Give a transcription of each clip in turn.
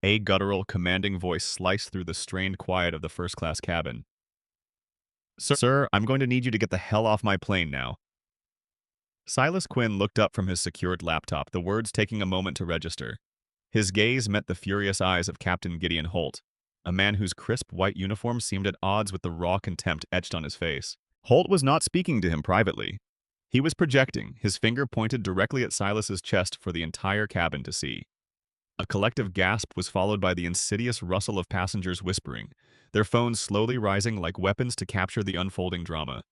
A guttural, commanding voice sliced through the strained quiet of the first-class cabin. Sir, I'm going to need you to get the hell off my plane now. Silas Quinn looked up from his secured laptop, the words taking a moment to register. His gaze met the furious eyes of Captain Gideon Holt, a man whose crisp white uniform seemed at odds with the raw contempt etched on his face. Holt was not speaking to him privately. He was projecting, his finger pointed directly at Silas's chest for the entire cabin to see. A collective gasp was followed by the insidious rustle of passengers whispering, their phones slowly rising like weapons to capture the unfolding drama.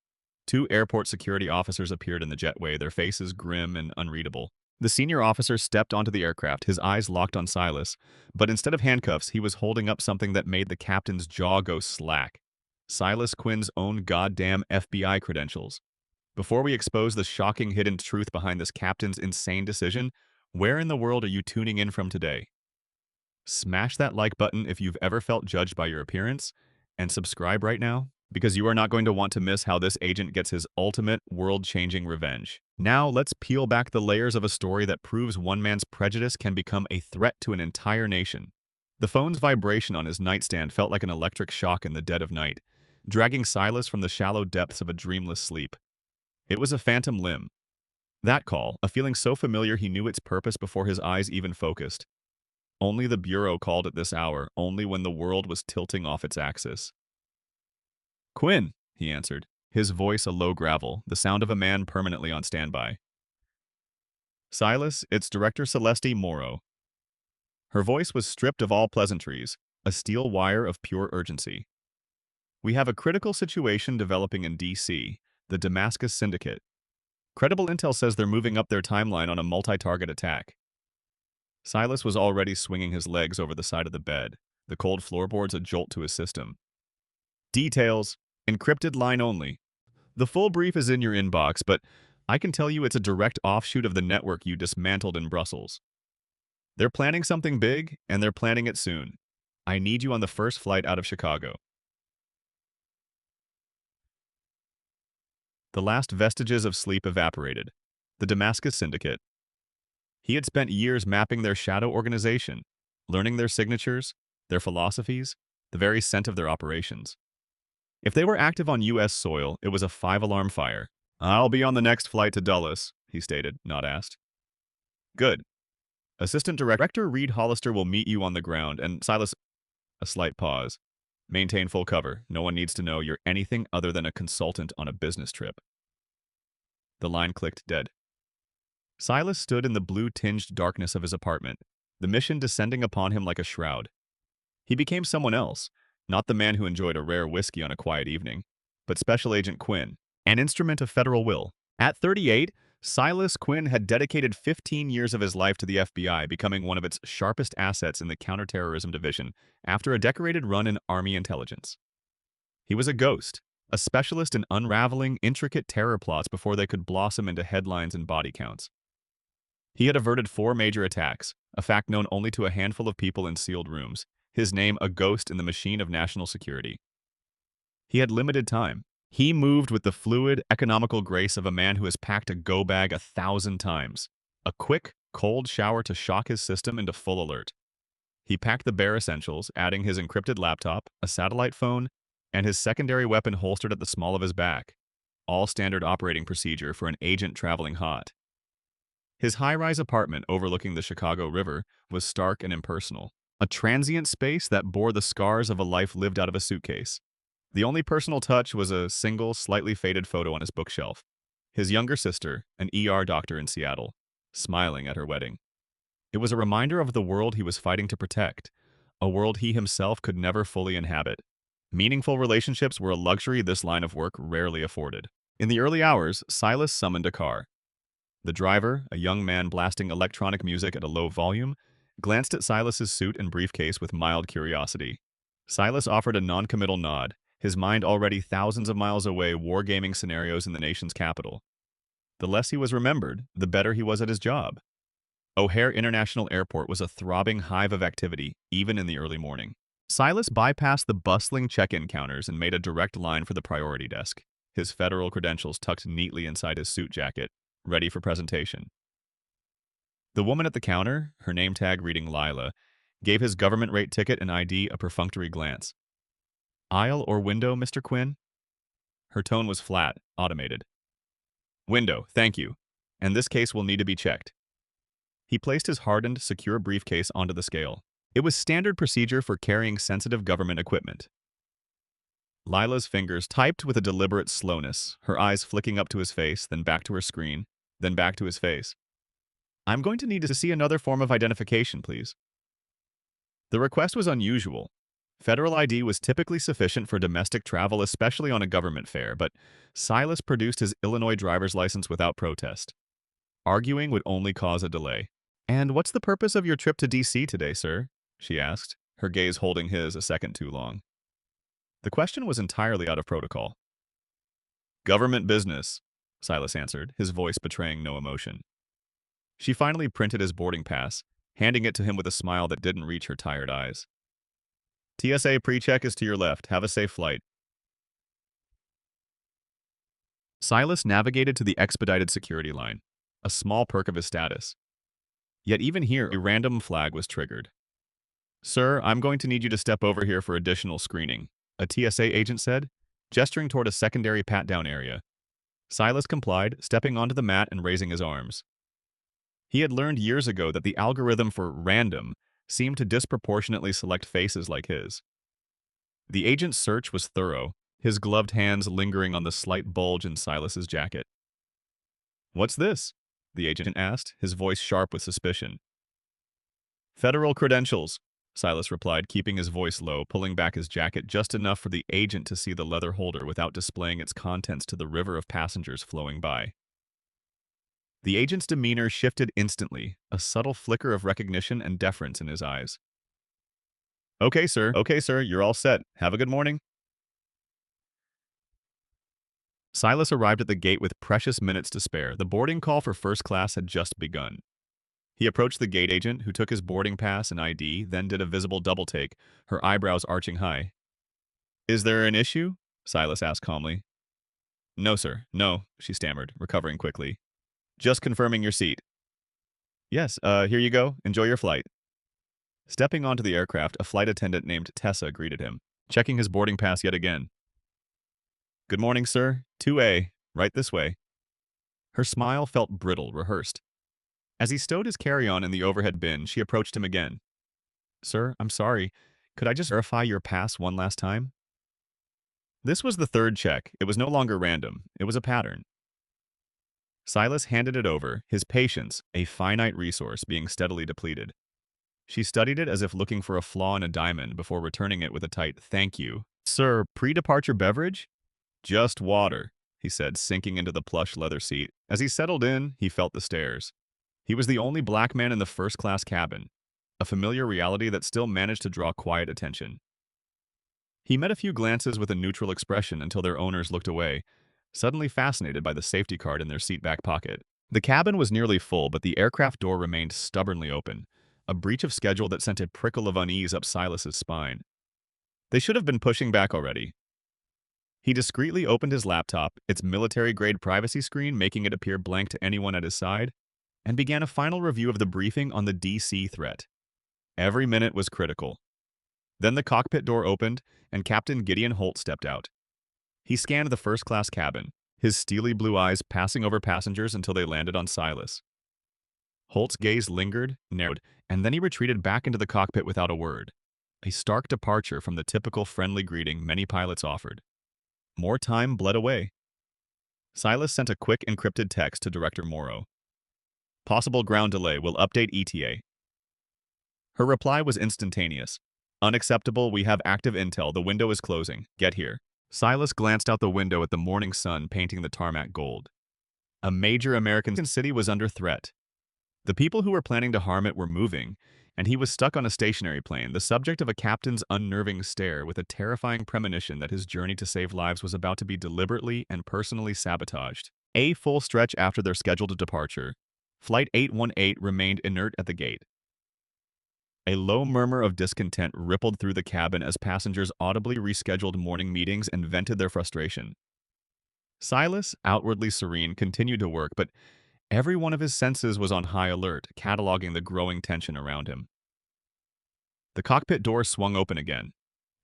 Two airport security officers appeared in the jetway, their faces grim and unreadable. The senior officer stepped onto the aircraft, his eyes locked on Silas, but instead of handcuffs, he was holding up something that made the captain's jaw go slack. Silas Quinn's own goddamn FBI credentials. Before we expose the shocking hidden truth behind this captain's insane decision, where in the world are you tuning in from today? Smash that like button if you've ever felt judged by your appearance, and subscribe right now, because you are not going to want to miss how this agent gets his ultimate world-changing revenge. Now, let's peel back the layers of a story that proves one man's prejudice can become a threat to an entire nation. The phone's vibration on his nightstand felt like an electric shock in the dead of night, dragging Silas from the shallow depths of a dreamless sleep. It was a phantom limb. That call, a feeling so familiar he knew its purpose before his eyes even focused. Only the Bureau called at this hour, only when the world was tilting off its axis. "Quinn," he answered, his voice a low gravel, the sound of a man permanently on standby. "Silas, it's Director Celeste Morrow." Her voice was stripped of all pleasantries, a steel wire of pure urgency. "We have a critical situation developing in D.C., the Damascus Syndicate. Credible intel says they're moving up their timeline on a multi-target attack." Silas was already swinging his legs over the side of the bed, the cold floorboards a jolt to his system. "Details. Encrypted line only. The full brief is in your inbox, but I can tell you it's a direct offshoot of the network you dismantled in Brussels. They're planning something big, and they're planning it soon. I need you on the first flight out of Chicago." The last vestiges of sleep evaporated. The Damascus Syndicate. He had spent years mapping their shadow organization, learning their signatures, their philosophies, the very scent of their operations. If they were active on U.S. soil, it was a five-alarm fire. "I'll be on the next flight to Dulles," he stated, not asked. "Good. Assistant Director Reed Hollister will meet you on the ground, and Silas—" A slight pause. "Maintain full cover. No one needs to know you're anything other than a consultant on a business trip." The line clicked dead. Silas stood in the blue-tinged darkness of his apartment, the mission descending upon him like a shroud. He became someone else, not the man who enjoyed a rare whiskey on a quiet evening, but Special Agent Quinn, an instrument of federal will. At 38, Silas Quinn had dedicated 15 years of his life to the FBI, becoming one of its sharpest assets in the counterterrorism division after a decorated run in Army intelligence. He was a ghost, a specialist in unraveling intricate terror plots before they could blossom into headlines and body counts. He had averted 4 major attacks, a fact known only to a handful of people in sealed rooms, his name a ghost in the machine of national security. He had limited time. He moved with the fluid, economical grace of a man who has packed a go bag 1,000 times. A quick, cold shower to shock his system into full alert. He packed the bare essentials, adding his encrypted laptop, a satellite phone, and his secondary weapon holstered at the small of his back. All standard operating procedure for an agent traveling hot. His high-rise apartment overlooking the Chicago River was stark and impersonal, a transient space that bore the scars of a life lived out of a suitcase. The only personal touch was a single, slightly faded photo on his bookshelf. His younger sister, an ER doctor in Seattle, smiling at her wedding. It was a reminder of the world he was fighting to protect, a world he himself could never fully inhabit. Meaningful relationships were a luxury this line of work rarely afforded. In the early hours, Silas summoned a car. The driver, a young man blasting electronic music at a low volume, glanced at Silas's suit and briefcase with mild curiosity. Silas offered a non-committal nod, his mind already thousands of miles away wargaming scenarios in the nation's capital. The less he was remembered, the better he was at his job. O'Hare International Airport was a throbbing hive of activity, even in the early morning. Silas bypassed the bustling check-in counters and made a direct line for the priority desk, his federal credentials tucked neatly inside his suit jacket, ready for presentation. The woman at the counter, her name tag reading Lila, gave his government rate ticket and ID a perfunctory glance. Aisle or window, Mr. Quinn? Her tone was flat, automated. Window, thank you. And this case will need to be checked. He placed his hardened, secure briefcase onto the scale. It was standard procedure for carrying sensitive government equipment. Lila's fingers typed with a deliberate slowness, her eyes flicking up to his face, then back to her screen, then back to his face. I'm going to need to see another form of identification, please. The request was unusual. Federal ID was typically sufficient for domestic travel, especially on a government fare, but Silas produced his Illinois driver's license without protest. Arguing would only cause a delay. And what's the purpose of your trip to D.C. today, sir? She asked, her gaze holding his a second too long. The question was entirely out of protocol. Government business, Silas answered, his voice betraying no emotion. She finally printed his boarding pass, handing it to him with a smile that didn't reach her tired eyes. TSA pre-check is to your left. Have a safe flight. Silas navigated to the expedited security line, a small perk of his status. Yet even here, a random flag was triggered. Sir, I'm going to need you to step over here for additional screening, a TSA agent said, gesturing toward a secondary pat-down area. Silas complied, stepping onto the mat and raising his arms. He had learned years ago that the algorithm for random seemed to disproportionately select faces like his. The agent's search was thorough, his gloved hands lingering on the slight bulge in Silas's jacket. What's this? The agent asked, his voice sharp with suspicion. Federal credentials, Silas replied, keeping his voice low, pulling back his jacket just enough for the agent to see the leather holder without displaying its contents to the river of passengers flowing by. The agent's demeanor shifted instantly, a subtle flicker of recognition and deference in his eyes. Okay, sir, you're all set. Have a good morning. Silas arrived at the gate with precious minutes to spare. The boarding call for first class had just begun. He approached the gate agent, who took his boarding pass and ID, then did a visible double-take, her eyebrows arching high. Is there an issue? Silas asked calmly. No, sir, no, she stammered, recovering quickly. Just confirming your seat. Yes, here you go. Enjoy your flight. Stepping onto the aircraft, a flight attendant named Tessa greeted him, checking his boarding pass yet again. Good morning, sir. 2A, right this way. Her smile felt brittle, rehearsed. As he stowed his carry-on in the overhead bin, she approached him again. Sir, I'm sorry. Could I just verify your pass one last time? This was the third check. It was no longer random. It was a pattern. Silas handed it over, his patience, a finite resource, being steadily depleted. She studied it as if looking for a flaw in a diamond before returning it with a tight thank you. Sir, pre-departure beverage? Just water, he said, sinking into the plush leather seat. As he settled in, he felt the stares. He was the only black man in the first-class cabin, a familiar reality that still managed to draw quiet attention. He met a few glances with a neutral expression until their owners looked away, suddenly fascinated by the safety card in their seat back pocket. The cabin was nearly full, but the aircraft door remained stubbornly open, a breach of schedule that sent a prickle of unease up Silas's spine. They should have been pushing back already. He discreetly opened his laptop, its military-grade privacy screen making it appear blank to anyone at his side, and began a final review of the briefing on the DC threat. Every minute was critical. Then the cockpit door opened, and Captain Gideon Holt stepped out. He scanned the first-class cabin, his steely blue eyes passing over passengers until they landed on Silas. Holt's gaze lingered, narrowed, and then he retreated back into the cockpit without a word, a stark departure from the typical friendly greeting many pilots offered. More time bled away. Silas sent a quick encrypted text to Director Morrow. Possible ground delay, will update ETA. Her reply was instantaneous. Unacceptable, we have active intel, the window is closing, get here. Silas glanced out the window at the morning sun painting the tarmac gold. A major American city was under threat. The people who were planning to harm it were moving, and he was stuck on a stationary plane, the subject of a captain's unnerving stare with a terrifying premonition that his journey to save lives was about to be deliberately and personally sabotaged. A full stretch after their scheduled departure, Flight 818 remained inert at the gate. A low murmur of discontent rippled through the cabin as passengers audibly rescheduled morning meetings and vented their frustration. Silas, outwardly serene, continued to work, but every one of his senses was on high alert, cataloging the growing tension around him. The cockpit door swung open again.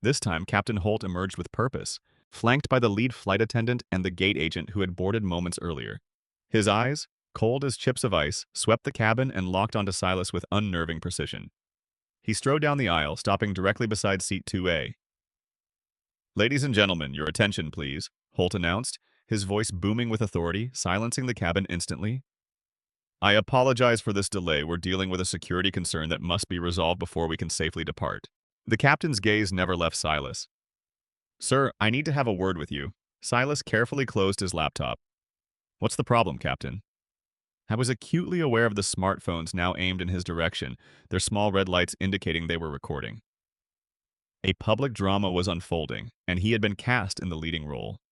This time, Captain Holt emerged with purpose, flanked by the lead flight attendant and the gate agent who had boarded moments earlier. His eyes, cold as chips of ice, swept the cabin and locked onto Silas with unnerving precision. He strode down the aisle, stopping directly beside seat 2A. "Ladies and gentlemen, your attention, please," Holt announced, his voice booming with authority, silencing the cabin instantly. "I apologize for this delay. We're dealing with a security concern that must be resolved before we can safely depart." The captain's gaze never left Silas. "Sir, I need to have a word with you." Silas carefully closed his laptop. "What's the problem, Captain?" I was acutely aware of the smartphones now aimed in his direction, their small red lights indicating they were recording. A public drama was unfolding, and he had been cast in the leading role.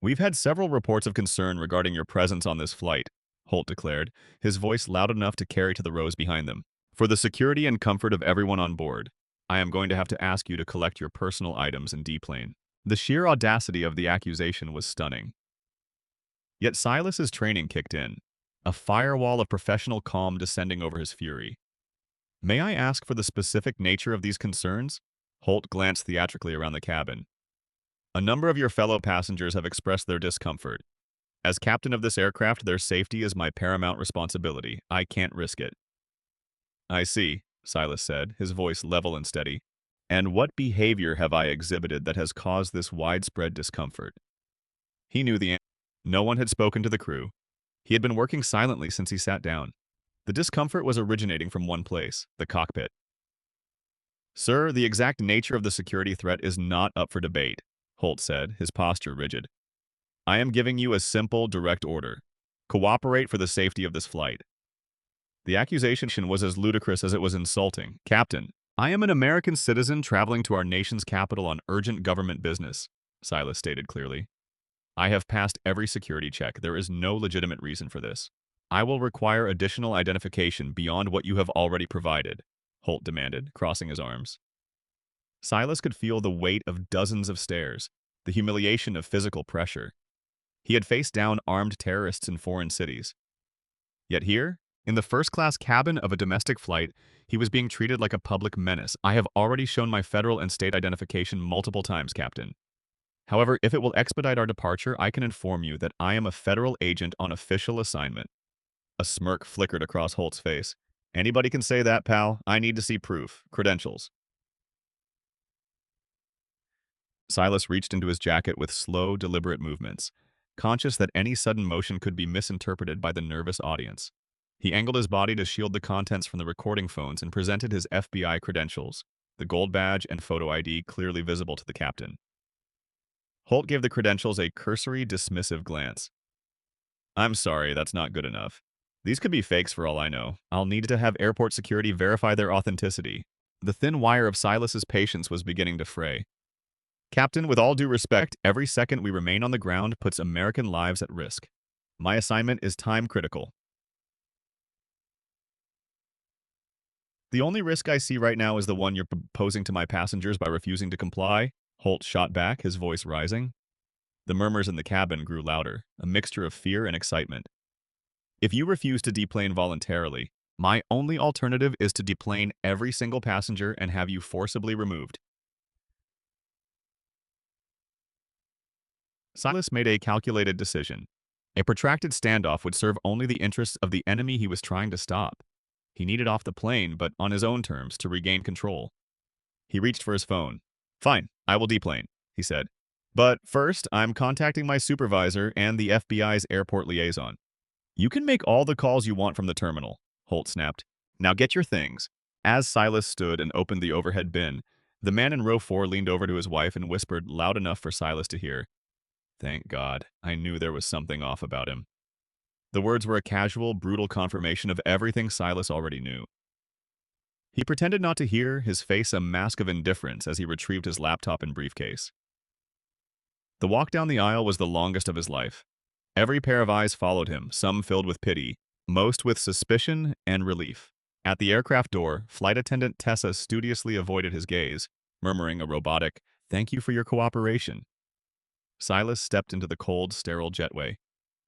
"We've had several reports of concern regarding your presence on this flight," Holt declared, his voice loud enough to carry to the rows behind them. "For the security and comfort of everyone on board, I am going to have to ask you to collect your personal items and deplane." The sheer audacity of the accusation was stunning. Yet Silas's training kicked in, a firewall of professional calm descending over his fury. "May I ask for the specific nature of these concerns?" Holt glanced theatrically around the cabin. "A number of your fellow passengers have expressed their discomfort. As captain of this aircraft, their safety is my paramount responsibility. I can't risk it." "I see," Silas said, his voice level and steady. "And what behavior have I exhibited that has caused this widespread discomfort?" He knew the answer. No one had spoken to the crew. He had been working silently since he sat down. The discomfort was originating from one place, the cockpit. "Sir, the exact nature of the security threat is not up for debate," Holt said, his posture rigid. "I am giving you a simple, direct order. Cooperate for the safety of this flight." The accusation was as ludicrous as it was insulting. "Captain, I am an American citizen traveling to our nation's capital on urgent government business," Silas stated clearly. "I have passed every security check. There is no legitimate reason for this. I will require additional identification beyond what you have already provided," Holt demanded, crossing his arms. Silas could feel the weight of dozens of stares, the humiliation of physical pressure. He had faced down armed terrorists in foreign cities. Yet here, in the first-class cabin of a domestic flight, he was being treated like a public menace. "I have already shown my federal and state identification multiple times, Captain. However, if it will expedite our departure, I can inform you that I am a federal agent on official assignment." A smirk flickered across Holt's face. "Anybody can say that, pal. I need to see proof. Credentials." Silas reached into his jacket with slow, deliberate movements, conscious that any sudden motion could be misinterpreted by the nervous audience. He angled his body to shield the contents from the recording phones and presented his FBI credentials, the gold badge and photo ID clearly visible to the captain. Holt gave the credentials a cursory, dismissive glance. "I'm sorry, that's not good enough. These could be fakes for all I know. I'll need to have airport security verify their authenticity." The thin wire of Silas's patience was beginning to fray. "Captain, with all due respect, every second we remain on the ground puts American lives at risk. My assignment is time-critical." "The only risk I see right now is the one you're posing to my passengers by refusing to comply," Holt shot back, his voice rising. The murmurs in the cabin grew louder, a mixture of fear and excitement. "If you refuse to deplane voluntarily, my only alternative is to deplane every single passenger and have you forcibly removed." Silas made a calculated decision. A protracted standoff would serve only the interests of the enemy he was trying to stop. He needed off the plane, but on his own terms, to regain control. He reached for his phone. "Fine, I will deplane," he said. "But first, I'm contacting my supervisor and the FBI's airport liaison." "You can make all the calls you want from the terminal," Holt snapped. "Now get your things." As Silas stood and opened the overhead bin, the man in row 4 leaned over to his wife and whispered loud enough for Silas to hear, "Thank God, I knew there was something off about him." The words were a casual, brutal confirmation of everything Silas already knew. He pretended not to hear, his face a mask of indifference as he retrieved his laptop and briefcase. The walk down the aisle was the longest of his life. Every pair of eyes followed him, some filled with pity, most with suspicion and relief. At the aircraft door, flight attendant Tessa studiously avoided his gaze, murmuring a robotic, "Thank you for your cooperation." Silas stepped into the cold, sterile jetway.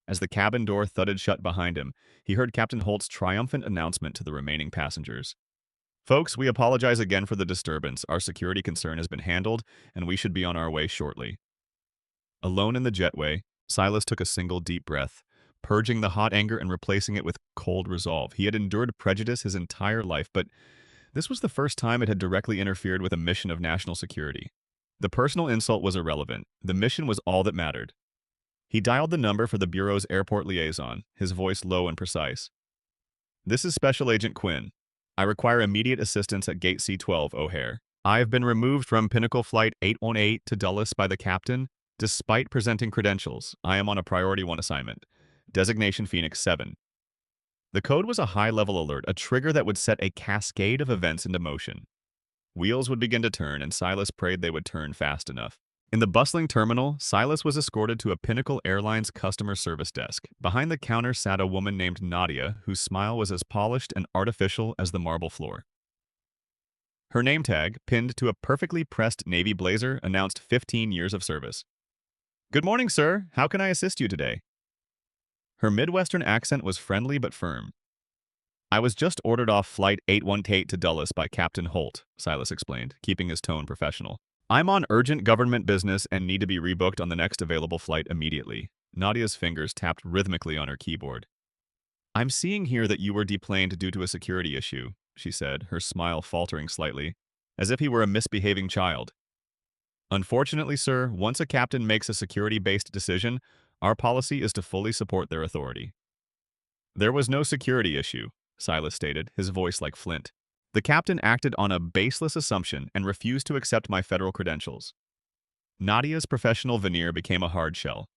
As the cabin door thudded shut behind him, he heard Captain Holt's triumphant announcement to the remaining passengers. Folks, we apologize again for the disturbance. Our security concern has been handled, and we should be on our way shortly. Alone in the jetway, Silas took a single deep breath, purging the hot anger and replacing it with cold resolve. He had endured prejudice his entire life, but this was the first time it had directly interfered with a mission of national security. The personal insult was irrelevant. The mission was all that mattered. He dialed the number for the Bureau's airport liaison, his voice low and precise. "This is Special Agent Quinn. I require immediate assistance at Gate C-12, O'Hare. I have been removed from Pinnacle Flight 818 to Dulles by the captain, despite presenting credentials. I am on a Priority 1 assignment. Designation Phoenix 7. The code was a high-level alert, a trigger that would set a cascade of events into motion. Wheels would begin to turn, and Silas prayed they would turn fast enough. In the bustling terminal, Silas was escorted to a Pinnacle Airlines customer service desk. Behind the counter sat a woman named Nadia, whose smile was as polished and artificial as the marble floor. Her name tag, pinned to a perfectly pressed navy blazer, announced 15 years of service. "Good morning, sir. How can I assist you today?" Her Midwestern accent was friendly but firm. "I was just ordered off Flight 818 to Dulles by Captain Holt," Silas explained, keeping his tone professional. "I'm on urgent government business and need to be rebooked on the next available flight immediately." Nadia's fingers tapped rhythmically on her keyboard. "I'm seeing here that you were deplaned due to a security issue," she said, her smile faltering slightly, as if he were a misbehaving child. "Unfortunately, sir, once a captain makes a security-based decision, our policy is to fully support their authority." "There was no security issue," Silas stated, his voice like flint. "The captain acted on a baseless assumption and refused to accept my federal credentials." Nadia's professional veneer became a hard shell.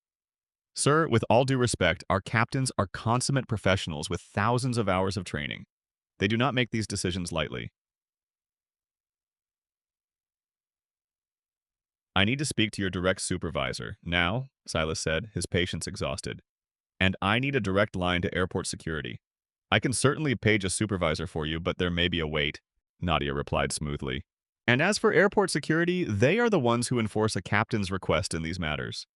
"Sir, with all due respect, our captains are consummate professionals with thousands of hours of training. They do not make these decisions lightly." "I need to speak to your direct supervisor now," Silas said, his patience exhausted. "And I need a direct line to airport security." "I can certainly page a supervisor for you, but there may be a wait," Nadia replied smoothly. "And as for airport security, they are the ones who enforce a captain's request in these matters."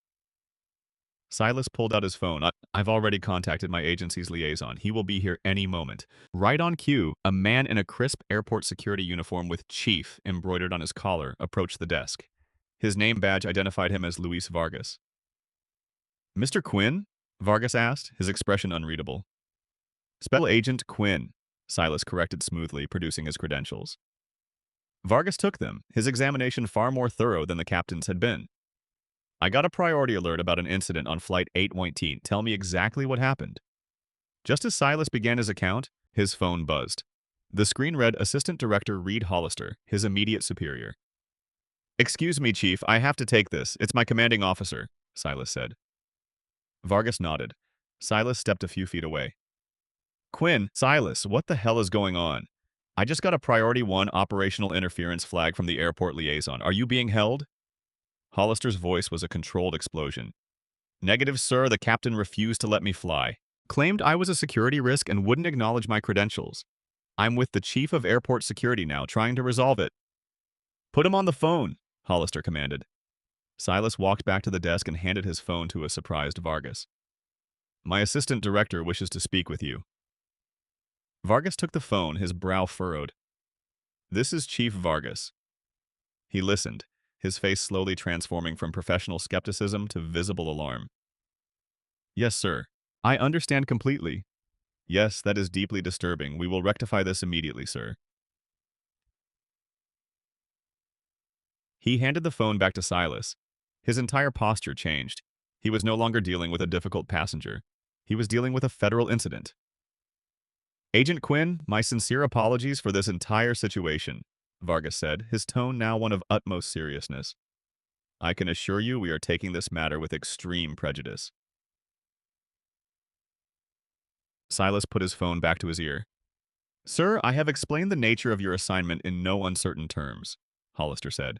Silas pulled out his phone. "I've already contacted my agency's liaison. He will be here any moment." Right on cue, a man in a crisp airport security uniform with Chief embroidered on his collar approached the desk. His name badge identified him as Luis Vargas. "Mr. Quinn?" Vargas asked, his expression unreadable. "Special Agent Quinn," Silas corrected smoothly, producing his credentials. Vargas took them, his examination far more thorough than the captain's had been. "I got a priority alert about an incident on Flight 819. Tell me exactly what happened." Just as Silas began his account, his phone buzzed. The screen read Assistant Director Reed Hollister, his immediate superior. "Excuse me, Chief, I have to take this. It's my commanding officer," Silas said. Vargas nodded. Silas stepped a few feet away. "Quinn, Silas, what the hell is going on? I just got a Priority 1 operational interference flag from the airport liaison. Are you being held?" Hollister's voice was a controlled explosion. "Negative, sir. The captain refused to let me fly. Claimed I was a security risk and wouldn't acknowledge my credentials. I'm with the Chief of Airport Security now, trying to resolve it." "Put him on the phone," Hollister commanded. Silas walked back to the desk and handed his phone to a surprised Vargas. "My assistant director wishes to speak with you." Vargas took the phone, his brow furrowed. "This is Chief Vargas." He listened, his face slowly transforming from professional skepticism to visible alarm. "Yes, sir. I understand completely. Yes, that is deeply disturbing. We will rectify this immediately, sir." He handed the phone back to Silas. His entire posture changed. He was no longer dealing with a difficult passenger. He was dealing with a federal incident. "Agent Quinn, my sincere apologies for this entire situation," Vargas said, his tone now one of utmost seriousness. "I can assure you we are taking this matter with extreme prejudice." Silas put his phone back to his ear. "Sir, I have explained the nature of your assignment in no uncertain terms," Hollister said.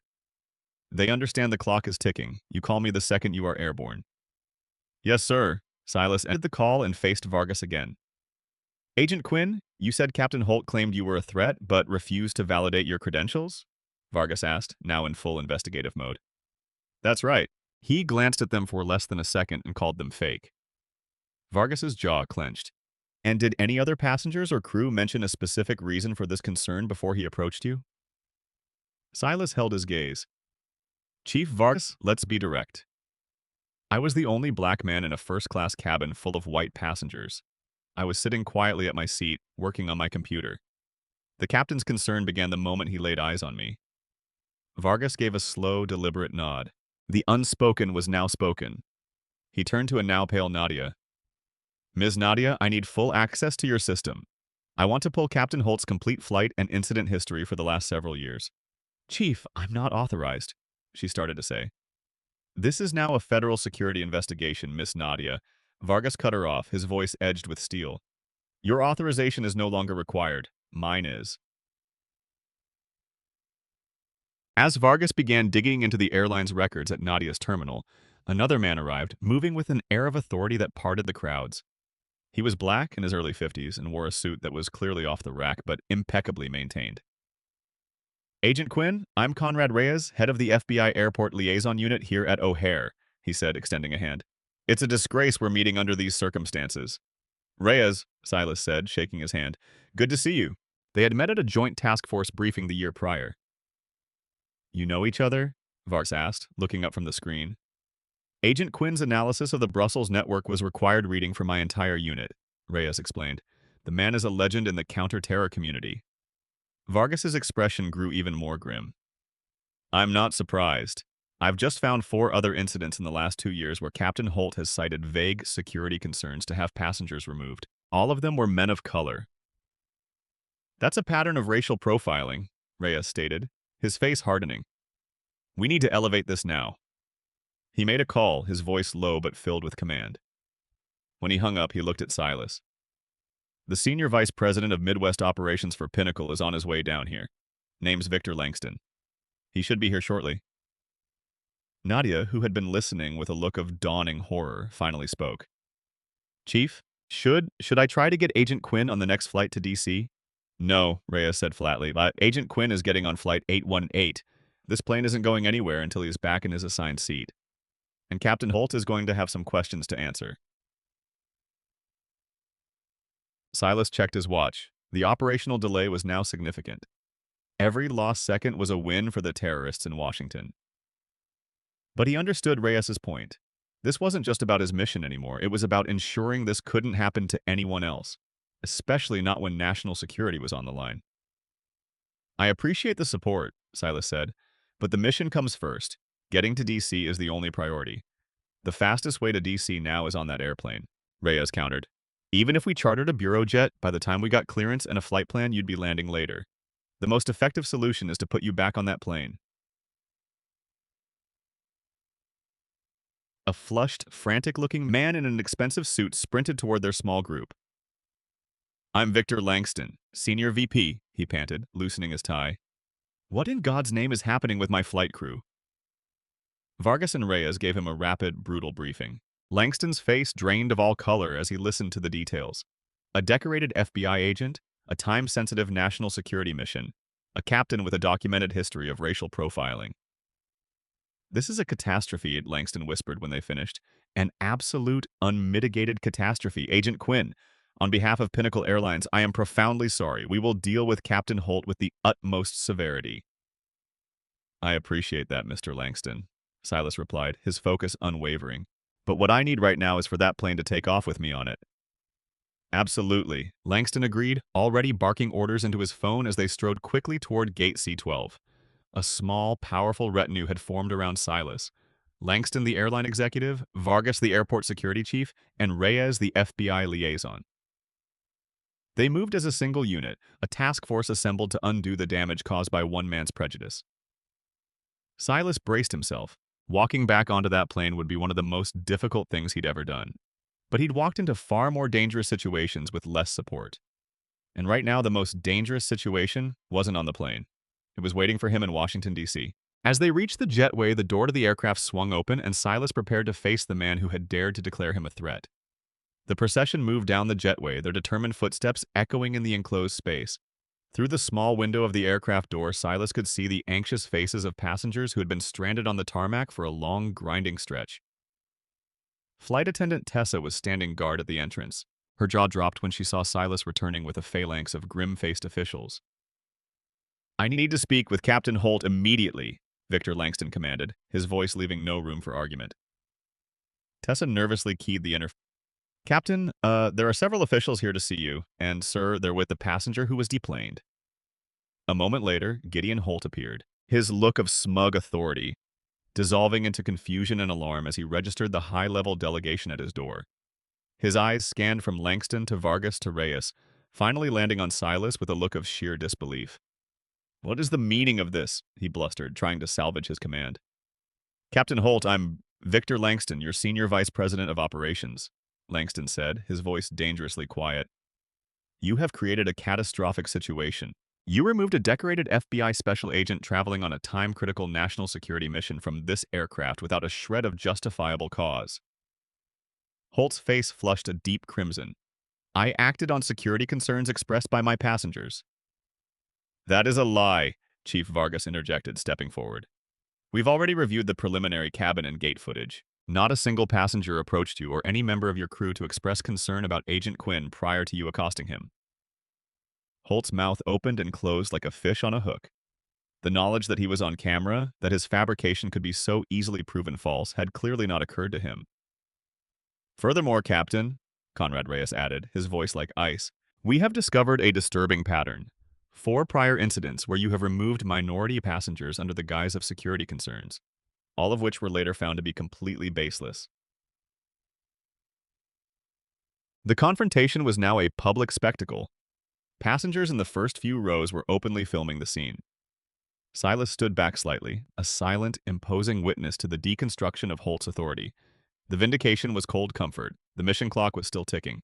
"They understand the clock is ticking. You call me the second you are airborne." "Yes, sir." Silas ended the call and faced Vargas again. "Agent Quinn, you said Captain Holt claimed you were a threat, but refused to validate your credentials?" Vargas asked, now in full investigative mode. "That's right." He glanced at them for less than a second and called them fake. Vargas's jaw clenched. And did any other passengers or crew mention a specific reason for this concern before he approached you? Silas held his gaze. Chief Vargas, let's be direct. I was the only black man in a first-class cabin full of white passengers. I was sitting quietly at my seat, working on my computer. The captain's concern began the moment he laid eyes on me. Vargas gave a slow, deliberate nod. The unspoken was now spoken. He turned to a now pale Nadia. Ms. Nadia, I need full access to your system. I want to pull Captain Holt's complete flight and incident history for the last several years. Chief, I'm not authorized, she started to say. This is now a federal security investigation, Miss Nadia. Vargas cut her off, his voice edged with steel. Your authorization is no longer required. Mine is. As Vargas began digging into the airline's records at Nadia's terminal, another man arrived, moving with an air of authority that parted the crowds. He was black, in his early 50s, and wore a suit that was clearly off the rack but impeccably maintained. Agent Quinn, I'm Conrad Reyes, head of the FBI Airport Liaison Unit here at O'Hare, he said, extending a hand. It's a disgrace we're meeting under these circumstances. Reyes, Silas said, shaking his hand. Good to see you. They had met at a joint task force briefing the year prior. You know each other? Vargas asked, looking up from the screen. Agent Quinn's analysis of the Brussels network was required reading for my entire unit, Reyes explained. The man is a legend in the counter-terror community. Vargas's expression grew even more grim. I'm not surprised. I've just found 4 other incidents in the last 2 years where Captain Holt has cited vague security concerns to have passengers removed. All of them were men of color. That's a pattern of racial profiling, Reyes stated, his face hardening. We need to elevate this now. He made a call, his voice low but filled with command. When he hung up, he looked at Silas. The Senior Vice President of Midwest Operations for Pinnacle is on his way down here. Name's Victor Langston. He should be here shortly. Nadia, who had been listening with a look of dawning horror, finally spoke. Chief, should I try to get Agent Quinn on the next flight to D.C.? No, Reyes said flatly, but Agent Quinn is getting on Flight 818. This plane isn't going anywhere until he's back in his assigned seat. And Captain Holt is going to have some questions to answer. Silas checked his watch. The operational delay was now significant. Every lost second was a win for the terrorists in Washington. But he understood Reyes's point. This wasn't just about his mission anymore. It was about ensuring this couldn't happen to anyone else, especially not when national security was on the line. I appreciate the support, Silas said, but the mission comes first. Getting to D.C. is the only priority. The fastest way to D.C. now is on that airplane, Reyes countered. Even if we chartered a bureau jet, by the time we got clearance and a flight plan, you'd be landing later. The most effective solution is to put you back on that plane. A flushed, frantic-looking man in an expensive suit sprinted toward their small group. I'm Victor Langston, Senior VP, he panted, loosening his tie. What in God's name is happening with my flight crew? Vargas and Reyes gave him a rapid, brutal briefing. Langston's face drained of all color as he listened to the details. A decorated FBI agent, a time-sensitive national security mission, a captain with a documented history of racial profiling. This is a catastrophe, Langston whispered when they finished. An absolute, unmitigated catastrophe. Agent Quinn, on behalf of Pinnacle Airlines, I am profoundly sorry. We will deal with Captain Holt with the utmost severity. I appreciate that, Mr. Langston, Silas replied, his focus unwavering. But what I need right now is for that plane to take off with me on it. Absolutely, Langston agreed, already barking orders into his phone as they strode quickly toward Gate C-12. A small, powerful retinue had formed around Silas. Langston, the airline executive, Vargas, the airport security chief, and Reyes, the FBI liaison. They moved as a single unit, a task force assembled to undo the damage caused by one man's prejudice. Silas braced himself. Walking back onto that plane would be one of the most difficult things he'd ever done. But he'd walked into far more dangerous situations with less support. And right now, the most dangerous situation wasn't on the plane. It was waiting for him in Washington, D.C. As they reached the jetway, the door to the aircraft swung open, and Silas prepared to face the man who had dared to declare him a threat. The procession moved down the jetway, their determined footsteps echoing in the enclosed space. Through the small window of the aircraft door, Silas could see the anxious faces of passengers who had been stranded on the tarmac for a long, grinding stretch. Flight attendant Tessa was standing guard at the entrance, Her jaw dropped when she saw Silas returning with a phalanx of grim-faced officials. "I need to speak with Captain Holt immediately," Victor Langston commanded, his voice leaving no room for argument. Tessa nervously keyed the "Captain, there are several officials here to see you, and, sir, they're with the passenger who was deplaned." A moment later, Gideon Holt appeared, his look of smug authority dissolving into confusion and alarm as he registered the high-level delegation at his door. His eyes scanned from Langston to Vargas to Reyes, finally landing on Silas with a look of sheer disbelief. "What is the meaning of this?" he blustered, trying to salvage his command. "Captain Holt, I'm Victor Langston, your senior vice president of operations," Langston said, his voice dangerously quiet. "You have created a catastrophic situation. You removed a decorated FBI special agent traveling on a time-critical national security mission from this aircraft without a shred of justifiable cause." Holt's face flushed a deep crimson. "I acted on security concerns expressed by my passengers." "That is a lie," Chief Vargas interjected, stepping forward. "We've already reviewed the preliminary cabin and gate footage. Not a single passenger approached you or any member of your crew to express concern about Agent Quinn prior to you accosting him." Holt's mouth opened and closed like a fish on a hook. The knowledge that he was on camera, that his fabrication could be so easily proven false, had clearly not occurred to him. "Furthermore, Captain," Conrad Reyes added, his voice like ice, "we have discovered a disturbing pattern. 4 prior incidents where you have removed minority passengers under the guise of security concerns, all of which were later found to be completely baseless." The confrontation was now a public spectacle. Passengers in the first few rows were openly filming the scene. Silas stood back slightly, a silent, imposing witness to the deconstruction of Holt's authority. The vindication was cold comfort. The mission clock was still ticking.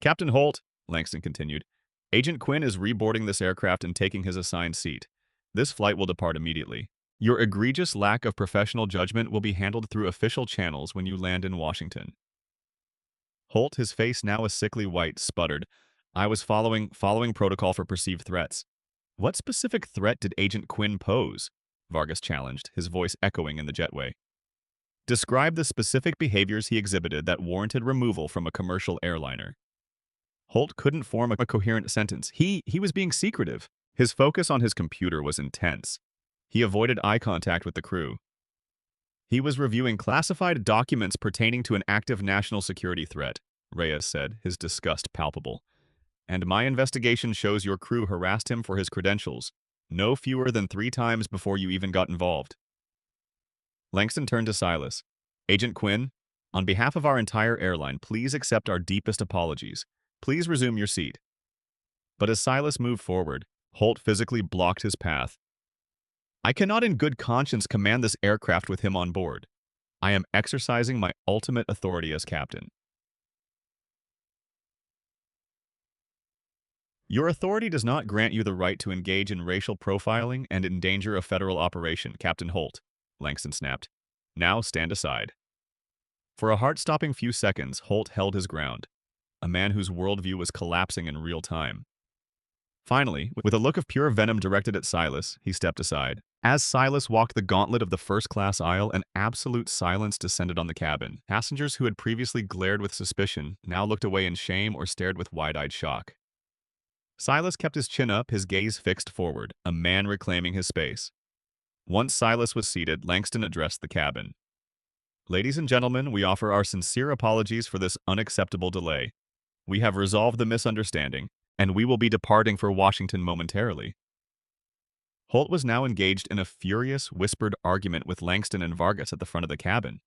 "Captain Holt," Langston continued, "Agent Quinn is reboarding this aircraft and taking his assigned seat. This flight will depart immediately. Your egregious lack of professional judgment will be handled through official channels when you land in Washington." Holt, his face now a sickly white, sputtered, "I was following protocol for perceived threats." "What specific threat did Agent Quinn pose?" Vargas challenged, his voice echoing in the jetway. "Describe the specific behaviors he exhibited that warranted removal from a commercial airliner." Holt couldn't form a coherent sentence. He was being secretive. His focus on his computer was intense. He avoided eye contact with the crew. "He was reviewing classified documents pertaining to an active national security threat," Reyes said, his disgust palpable. "And my investigation shows your crew harassed him for his credentials, no fewer than 3 times before you even got involved." Langston turned to Silas. "Agent Quinn, on behalf of our entire airline, please accept our deepest apologies. Please resume your seat." But as Silas moved forward, Holt physically blocked his path. "I cannot in good conscience command this aircraft with him on board. I am exercising my ultimate authority as captain." "Your authority does not grant you the right to engage in racial profiling and endanger a federal operation, Captain Holt," Langston snapped. "Now stand aside." For a heart-stopping few seconds, Holt held his ground, a man whose worldview was collapsing in real time. Finally, with a look of pure venom directed at Silas, he stepped aside. As Silas walked the gauntlet of the first-class aisle, an absolute silence descended on the cabin. Passengers who had previously glared with suspicion now looked away in shame or stared with wide-eyed shock. Silas kept his chin up, his gaze fixed forward, a man reclaiming his space. Once Silas was seated, Langston addressed the cabin. "Ladies and gentlemen, we offer our sincere apologies for this unacceptable delay. We have resolved the misunderstanding, and we will be departing for Washington momentarily." Holt was now engaged in a furious, whispered argument with Langston and Vargas at the front of the cabin.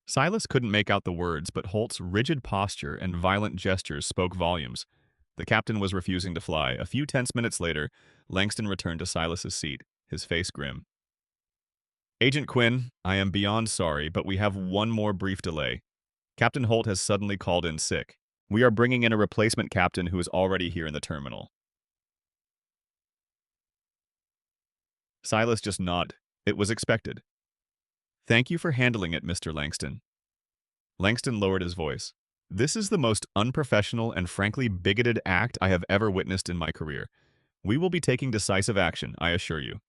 Silas couldn't make out the words, but Holt's rigid posture and violent gestures spoke volumes. The captain was refusing to fly. A few tense minutes later, Langston returned to Silas's seat, his face grim. "Agent Quinn, I am beyond sorry, but we have one more brief delay. Captain Holt has suddenly called in sick. We are bringing in a replacement captain who is already here in the terminal." Silas just nodded. It was expected. "Thank you for handling it, Mr. Langston." Langston lowered his voice. "This is the most unprofessional and frankly bigoted act I have ever witnessed in my career. We will be taking decisive action, I assure you."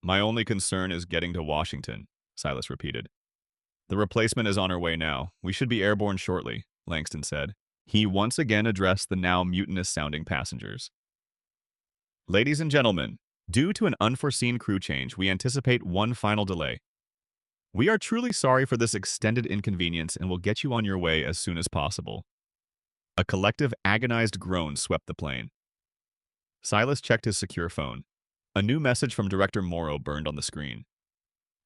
"My only concern is getting to Washington," Silas repeated. The replacement is on her way now. We should be airborne shortly, Langston said. He once again addressed the now mutinous-sounding passengers. Ladies and gentlemen, due to an unforeseen crew change, we anticipate one final delay. We are truly sorry for this extended inconvenience and will get you on your way as soon as possible. A collective, agonized groan swept the plane. Silas checked his secure phone. A new message from Director Morrow burned on the screen.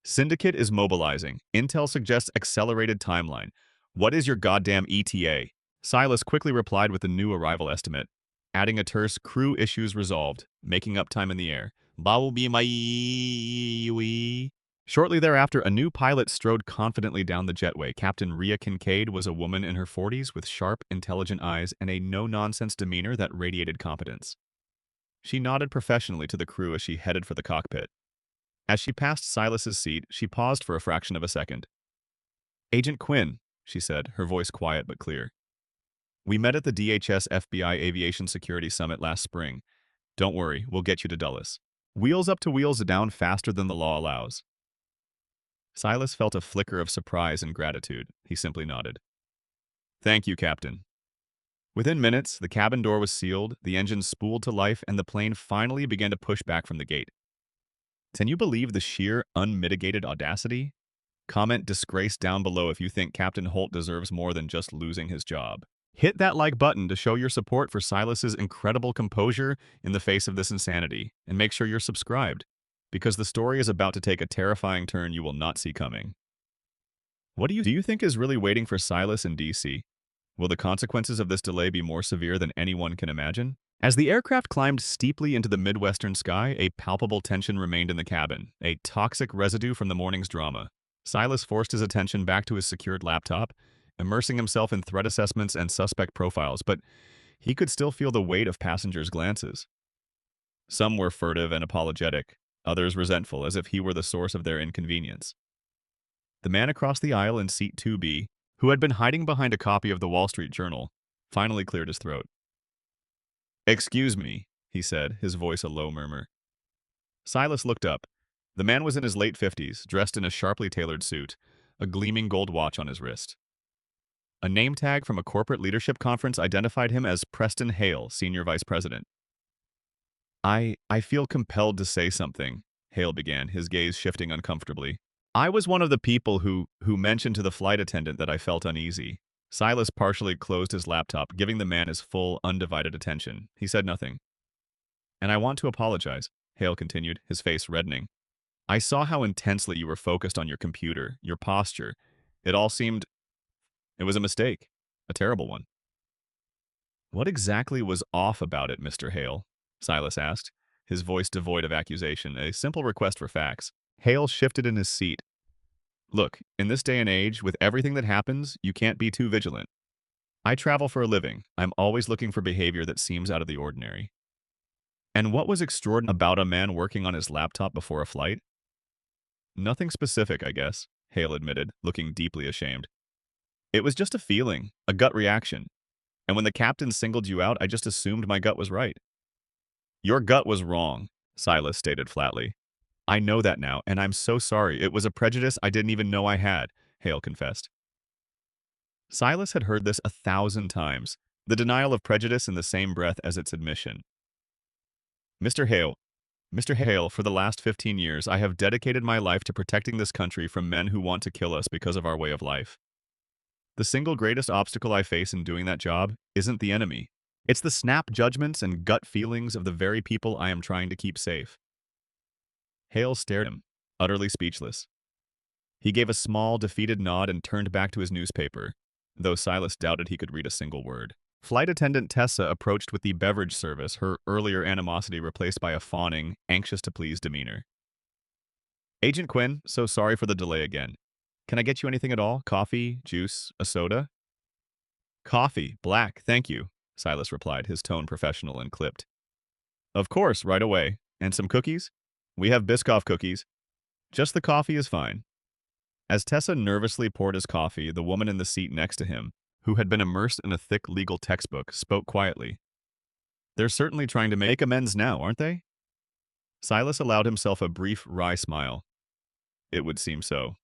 Syndicate is mobilizing. Intel suggests accelerated timeline. What is your goddamn ETA? Silas quickly replied with the new arrival estimate, adding a terse crew issues resolved, making up time in the air. Shortly thereafter, a new pilot strode confidently down the jetway. Captain Rhea Kincaid was a woman in her 40s with sharp, intelligent eyes and a no-nonsense demeanor that radiated competence. She nodded professionally to the crew as she headed for the cockpit. As she passed Silas's seat, she paused for a fraction of a second. "Agent Quinn," she said, her voice quiet but clear. "We met at the DHS FBI Aviation Security Summit last spring. Don't worry, we'll get you to Dulles. Wheels up to wheels down faster than the law allows." Silas felt a flicker of surprise and gratitude. He simply nodded. "Thank you, Captain." Within minutes, the cabin door was sealed, the engine spooled to life, and the plane finally began to push back from the gate. Can you believe the sheer, unmitigated audacity? Comment disgrace down below if you think Captain Holt deserves more than just losing his job. Hit that like button to show your support for Silas's incredible composure in the face of this insanity, and make sure you're subscribed, because the story is about to take a terrifying turn you will not see coming. What do you think is really waiting for Silas in DC? Will the consequences of this delay be more severe than anyone can imagine? As the aircraft climbed steeply into the Midwestern sky, a palpable tension remained in the cabin, a toxic residue from the morning's drama. Silas forced his attention back to his secured laptop, immersing himself in threat assessments and suspect profiles, but he could still feel the weight of passengers' glances. Some were furtive and apologetic, others resentful, as if he were the source of their inconvenience. The man across the aisle in seat 2B, who had been hiding behind a copy of the Wall Street Journal, finally cleared his throat. "Excuse me," he said, his voice a low murmur. Silas looked up. The man was in his late 50s, dressed in a sharply tailored suit, a gleaming gold watch on his wrist. A name tag from a corporate leadership conference identified him as Preston Hale, Senior Vice President. I feel compelled to say something," Hale began, his gaze shifting uncomfortably. "I was one of the people who mentioned to the flight attendant that I felt uneasy." Silas partially closed his laptop, giving the man his full, undivided attention. He said nothing. "And I want to apologize," Hale continued, his face reddening. "I saw how intensely you were focused on your computer, your posture. It was a mistake, a terrible one." "What exactly was off about it, Mr. Hale?" Silas asked, his voice devoid of accusation, a simple request for facts. Hale shifted in his seat. "Look, in this day and age, with everything that happens, you can't be too vigilant. I travel for a living. I'm always looking for behavior that seems out of the ordinary." "And what was extraordinary about a man working on his laptop before a flight?" "Nothing specific, I guess," Hale admitted, looking deeply ashamed. "It was just a feeling, a gut reaction. And when the captain singled you out, I just assumed my gut was right." "Your gut was wrong," Silas stated flatly. "I know that now, and I'm so sorry. It was a prejudice I didn't even know I had," Hale confessed. Silas had heard this 1,000 times, the denial of prejudice in the same breath as its admission. Mr. Hale, for the last 15 years, I have dedicated my life to protecting this country from men who want to kill us because of our way of life. The single greatest obstacle I face in doing that job isn't the enemy. It's the snap judgments and gut feelings of the very people I am trying to keep safe." Hale stared at him, utterly speechless. He gave a small, defeated nod and turned back to his newspaper, though Silas doubted he could read a single word. Flight attendant Tessa approached with the beverage service, her earlier animosity replaced by a fawning, anxious-to-please demeanor. "Agent Quinn, so sorry for the delay again. Can I get you anything at all? Coffee, juice, a soda?" "Coffee, black, thank you," Silas replied, his tone professional and clipped. "Of course, right away. And some cookies? We have Biscoff cookies. Just the coffee is fine." As Tessa nervously poured his coffee, the woman in the seat next to him, who had been immersed in a thick legal textbook, spoke quietly. "They're certainly trying to make amends now, aren't they?" Silas allowed himself a brief, wry smile. "It would seem so."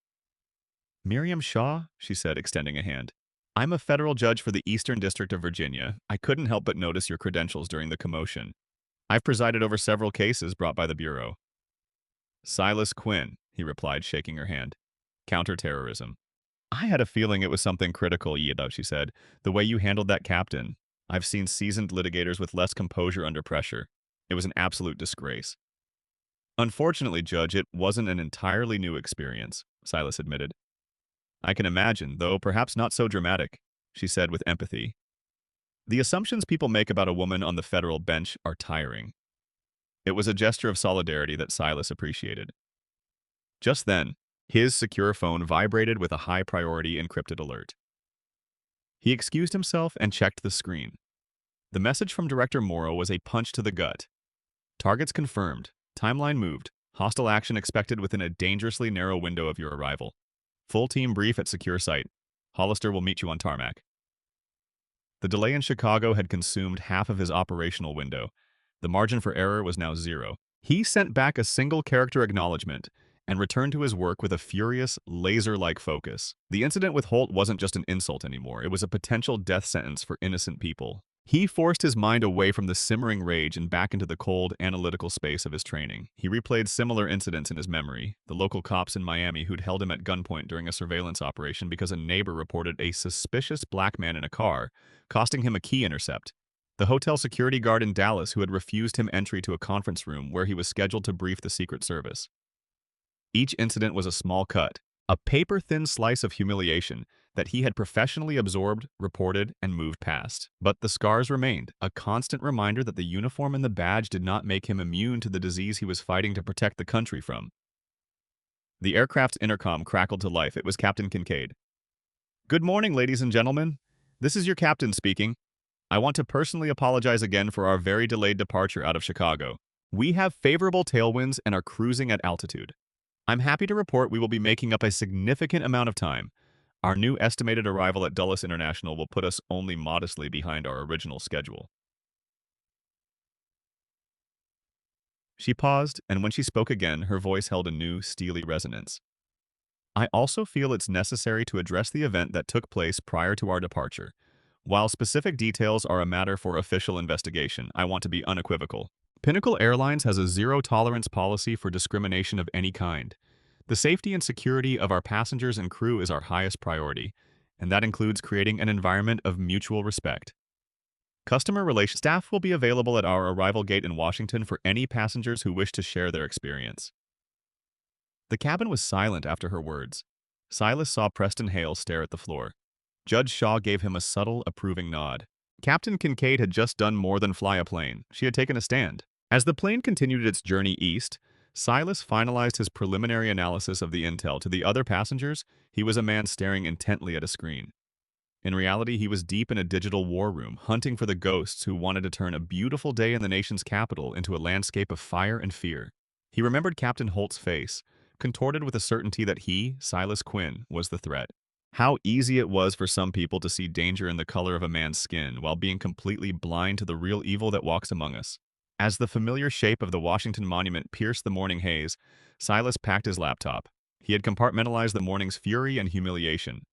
Miriam Shaw, she said, extending a hand. I'm a federal judge for the Eastern District of Virginia. I couldn't help but notice your credentials during the commotion. I've presided over several cases brought by the Bureau. Silas Quinn, he replied, shaking her hand. Counterterrorism. I had a feeling it was something critical, Yida, she said. The way you handled that captain. I've seen seasoned litigators with less composure under pressure. It was an absolute disgrace. Unfortunately, Judge, it wasn't an entirely new experience, Silas admitted. I can imagine, though perhaps not so dramatic, she said with empathy. The assumptions people make about a woman on the federal bench are tiring. It was a gesture of solidarity that Silas appreciated. Just then, his secure phone vibrated with a high-priority encrypted alert. He excused himself and checked the screen. The message from Director Morrow was a punch to the gut. Targets confirmed. Timeline moved. Hostile action expected within a dangerously narrow window of your arrival. Full team brief at secure site. Hollister will meet you on tarmac. The delay in Chicago had consumed half of his operational window. The margin for error was now 0. He sent back a single character acknowledgement and returned to his work with a furious, laser-like focus. The incident with Holt wasn't just an insult anymore. It was a potential death sentence for innocent people. He forced his mind away from the simmering rage and back into the cold, analytical space of his training. He replayed similar incidents in his memory, the local cops in Miami who'd held him at gunpoint during a surveillance operation because a neighbor reported a suspicious black man in a car, costing him a key intercept. The hotel security guard in Dallas who had refused him entry to a conference room where he was scheduled to brief the Secret Service. Each incident was a small cut, a paper-thin slice of humiliation that he had professionally absorbed, reported, and moved past. But the scars remained, a constant reminder that the uniform and the badge did not make him immune to the disease he was fighting to protect the country from. The aircraft's intercom crackled to life. It was Captain Kincaid. "Good morning, ladies and gentlemen. This is your captain speaking. I want to personally apologize again for our very delayed departure out of Chicago. We have favorable tailwinds and are cruising at altitude. I'm happy to report we will be making up a significant amount of time. Our new estimated arrival at Dulles International will put us only modestly behind our original schedule." She paused, and when she spoke again, her voice held a new, steely resonance. "I also feel it's necessary to address the event that took place prior to our departure. While specific details are a matter for official investigation, I want to be unequivocal. Pinnacle Airlines has a zero-tolerance policy for discrimination of any kind. The safety and security of our passengers and crew is our highest priority, and that includes creating an environment of mutual respect. Customer relations staff will be available at our arrival gate in Washington for any passengers who wish to share their experience." The cabin was silent after her words. Silas saw Preston Hale stare at the floor. Judge Shaw gave him a subtle, approving nod. Captain Kincaid had just done more than fly a plane. She had taken a stand. As the plane continued its journey east, Silas finalized his preliminary analysis of the intel. To the other passengers, he was a man staring intently at a screen. In reality, he was deep in a digital war room, hunting for the ghosts who wanted to turn a beautiful day in the nation's capital into a landscape of fire and fear. He remembered Captain Holt's face, contorted with a certainty that he, Silas Quinn, was the threat. How easy it was for some people to see danger in the color of a man's skin while being completely blind to the real evil that walks among us. As the familiar shape of the Washington Monument pierced the morning haze, Silas packed his laptop. He had compartmentalized the morning's fury and humiliation.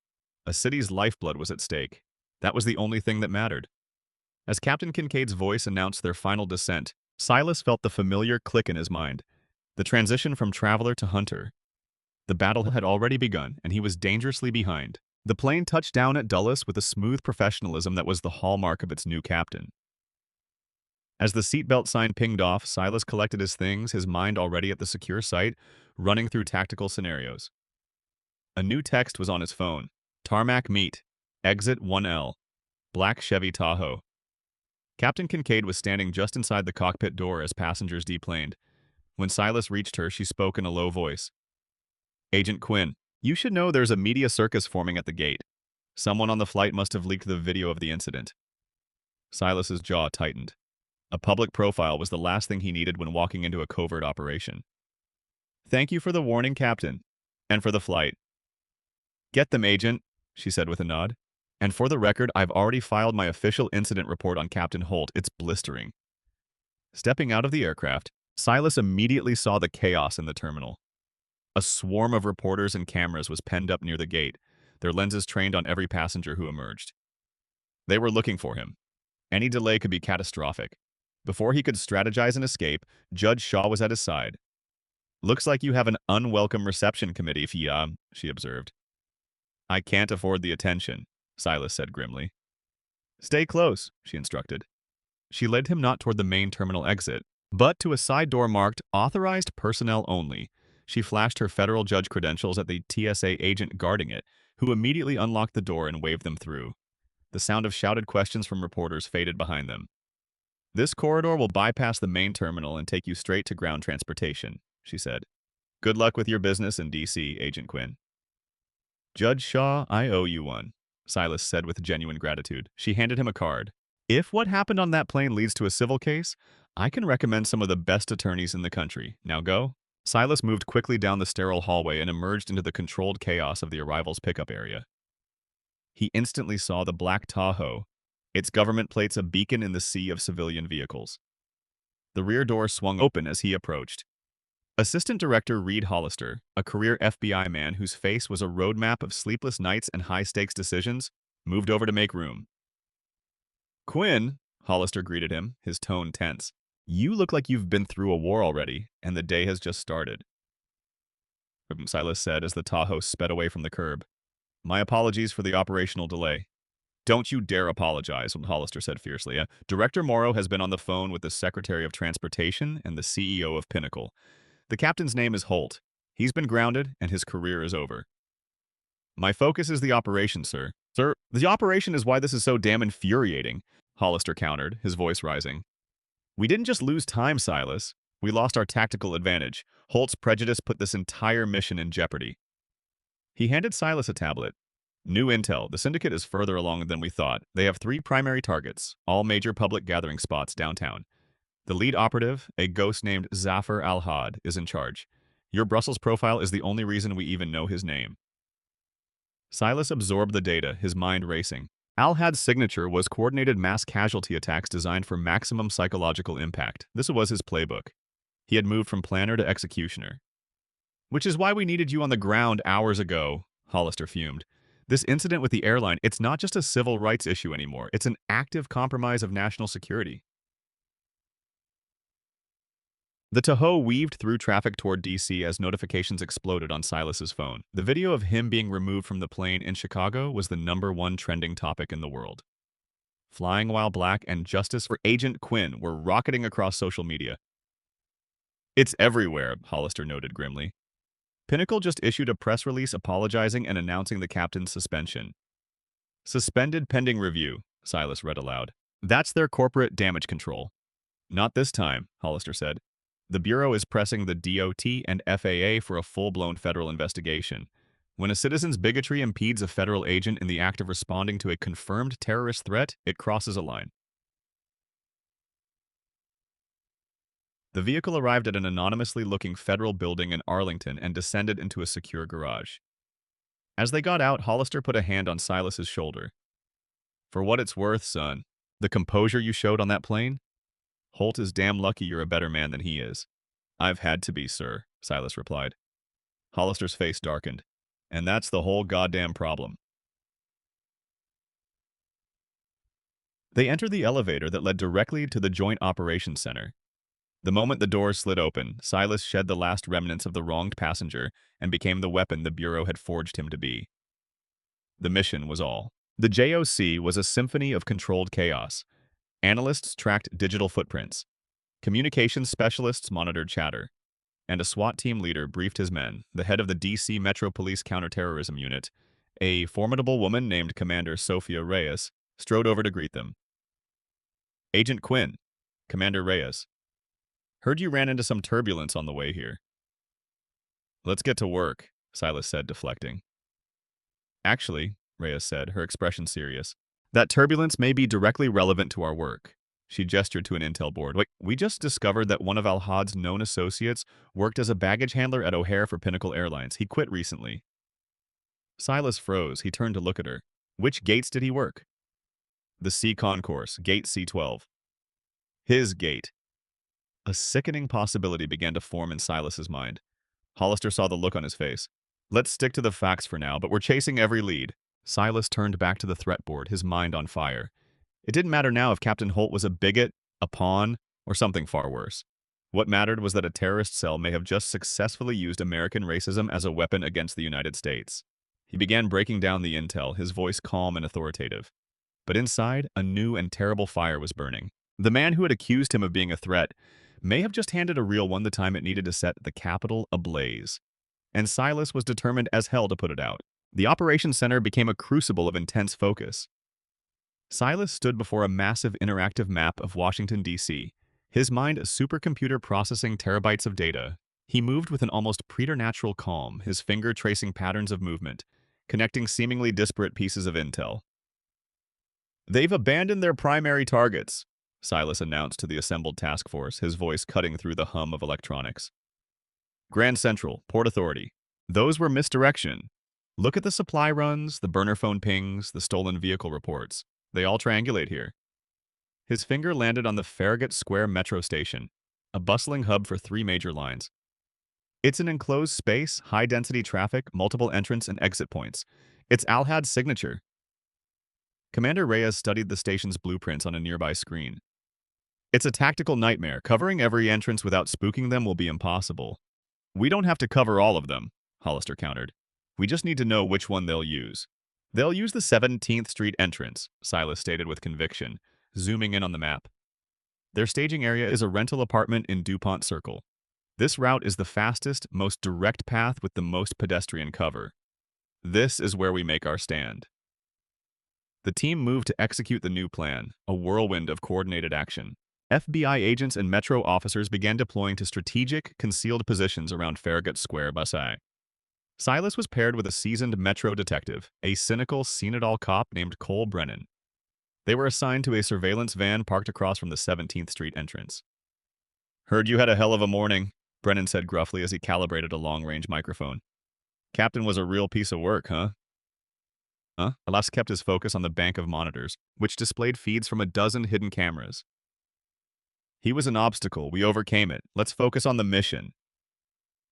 A city's lifeblood was at stake. That was the only thing that mattered. As Captain Kincaid's voice announced their final descent, Silas felt the familiar click in his mind. The transition from traveler to hunter. The battle had already begun, and he was dangerously behind. The plane touched down at Dulles with a smooth professionalism that was the hallmark of its new captain. As the seatbelt sign pinged off, Silas collected his things, his mind already at the secure site, running through tactical scenarios. A new text was on his phone. Tarmac meet. Exit 1L. Black Chevy Tahoe. Captain Kincaid was standing just inside the cockpit door as passengers deplaned. When Silas reached her, she spoke in a low voice. "Agent Quinn, you should know there's a media circus forming at the gate. Someone on the flight must have leaked the video of the incident." Silas's jaw tightened. A public profile was the last thing he needed when walking into a covert operation. "Thank you for the warning, Captain. And for the flight." "Get them, Agent," she said with a nod. "And for the record, I've already filed my official incident report on Captain Holt. It's blistering." Stepping out of the aircraft, Silas immediately saw the chaos in the terminal. A swarm of reporters and cameras was penned up near the gate, their lenses trained on every passenger who emerged. They were looking for him. Any delay could be catastrophic. Before he could strategize an escape, Judge Shaw was at his side. "Looks like you have an unwelcome reception committee, Fia," she observed. "I can't afford the attention," Silas said grimly. "Stay close," she instructed. She led him not toward the main terminal exit, but to a side door marked "Authorized Personnel Only." She flashed her federal judge credentials at the TSA agent guarding it, who immediately unlocked the door and waved them through. The sound of shouted questions from reporters faded behind them. "This corridor will bypass the main terminal and take you straight to ground transportation," she said. "Good luck with your business in D.C., Agent Quinn." "Judge Shaw, I owe you one," Silas said with genuine gratitude. She handed him a card. "If what happened on that plane leads to a civil case, I can recommend some of the best attorneys in the country. Now go." Silas moved quickly down the sterile hallway and emerged into the controlled chaos of the arrival's pickup area. He instantly saw the black Tahoe, its government plates a beacon in the sea of civilian vehicles. The rear door swung open as he approached. Assistant Director Reed Hollister, a career FBI man whose face was a roadmap of sleepless nights and high-stakes decisions, moved over to make room. "Quinn," Hollister greeted him, his tone tense. "You look like you've been through a war already, and the day has just started," Silas said as the Tahoe sped away from the curb. "My apologies for the operational delay." "Don't you dare apologize," Hollister said fiercely. "Director Morrow has been on the phone with the Secretary of Transportation and the CEO of Pinnacle. The captain's name is Holt. He's been grounded, and his career is over." "My focus is the operation, sir." "Sir, the operation is why this is so damn infuriating," Hollister countered, his voice rising. "We didn't just lose time, Silas. We lost our tactical advantage. Holt's prejudice put this entire mission in jeopardy." He handed Silas a tablet. "New intel. The syndicate is further along than we thought. They have 3 primary targets, all major public gathering spots downtown. The lead operative, a ghost named Zafar al-Had, is in charge. Your Brussels profile is the only reason we even know his name." Silas absorbed the data, his mind racing. Al-Had's signature was coordinated mass casualty attacks designed for maximum psychological impact. This was his playbook. He had moved from planner to executioner. "Which is why we needed you on the ground hours ago," Hollister fumed. "This incident with the airline, it's not just a civil rights issue anymore. It's an active compromise of national security." The Tahoe weaved through traffic toward D.C. as notifications exploded on Silas's phone. The video of him being removed from the plane in Chicago was the #1 trending topic in the world. Flying While Black and Justice for Agent Quinn were rocketing across social media. "It's everywhere," Hollister noted grimly. Pinnacle just issued a press release apologizing and announcing the captain's suspension. "Suspended pending review," Silas read aloud. "That's their corporate damage control." "Not this time," Hollister said. "The Bureau is pressing the DOT and FAA for a full-blown federal investigation. When a citizen's bigotry impedes a federal agent in the act of responding to a confirmed terrorist threat, it crosses a line." The vehicle arrived at an anonymously looking federal building in Arlington and descended into a secure garage. As they got out, Hollister put a hand on Silas's shoulder. "For what it's worth, son, the composure you showed on that plane? Holt is damn lucky you're a better man than he is." "I've had to be, sir," Silas replied. Hollister's face darkened. "And that's the whole goddamn problem." They entered the elevator that led directly to the Joint Operations Center. The moment the doors slid open, Silas shed the last remnants of the wronged passenger and became the weapon the Bureau had forged him to be. The mission was all. The JOC was a symphony of controlled chaos. Analysts tracked digital footprints. Communications specialists monitored chatter. And a SWAT team leader briefed his men. The head of the D.C. Metro Police Counterterrorism Unit, a formidable woman named Commander Sophia Reyes, strode over to greet them. "Agent Quinn, Commander Reyes. Heard you ran into some turbulence on the way here." "Let's get to work," Silas said, deflecting. "Actually," Reyes said, her expression serious, "that turbulence may be directly relevant to our work." She gestured to an intel board. "Wait, we just discovered that one of Al-Had's known associates worked as a baggage handler at O'Hare for Pinnacle Airlines. He quit recently." Silas froze. He turned to look at her. "Which gates did he work?" "The C concourse, gate C12. "His gate." A sickening possibility began to form in Silas's mind. Hollister saw the look on his face. Let's stick to the facts for now, but we're chasing every lead. Silas turned back to the threat board, his mind on fire. It didn't matter now if Captain Holt was a bigot, a pawn, or something far worse. What mattered was that a terrorist cell may have just successfully used American racism as a weapon against the United States. He began breaking down the intel, his voice calm and authoritative. But inside, a new and terrible fire was burning. The man who had accused him of being a threat may have just handed a real one the time it needed to set the Capitol ablaze. And Silas was determined as hell to put it out. The operations center became a crucible of intense focus. Silas stood before a massive interactive map of Washington, D.C., his mind a supercomputer processing terabytes of data. He moved with an almost preternatural calm, his finger tracing patterns of movement, connecting seemingly disparate pieces of intel. "They've abandoned their primary targets," Silas announced to the assembled task force, his voice cutting through the hum of electronics. "Grand Central, Port Authority. Those were misdirection. Look at the supply runs, the burner phone pings, the stolen vehicle reports. They all triangulate here." His finger landed on the Farragut Square metro station, a bustling hub for 3 major lines. It's an enclosed space, high-density traffic, multiple entrance and exit points. It's Al-Had's signature. Commander Reyes studied the station's blueprints on a nearby screen. "It's a tactical nightmare. Covering every entrance without spooking them will be impossible." "We don't have to cover all of them," Hollister countered. "We just need to know which one they'll use." "They'll use the 17th Street entrance," Silas stated with conviction, zooming in on the map. "Their staging area is a rental apartment in DuPont Circle. This route is the fastest, most direct path with the most pedestrian cover. This is where we make our stand." The team moved to execute the new plan, a whirlwind of coordinated action. FBI agents and Metro officers began deploying to strategic, concealed positions around Farragut Square, Basai. Silas was paired with a seasoned Metro detective, a cynical, seen-it-all cop named Cole Brennan. They were assigned to a surveillance van parked across from the 17th Street entrance. "Heard you had a hell of a morning," Brennan said gruffly as he calibrated a long-range microphone. "Captain was a real piece of work, huh?" Alas kept his focus on the bank of monitors, which displayed feeds from a dozen hidden cameras. "He was an obstacle. We overcame it. Let's focus on the mission."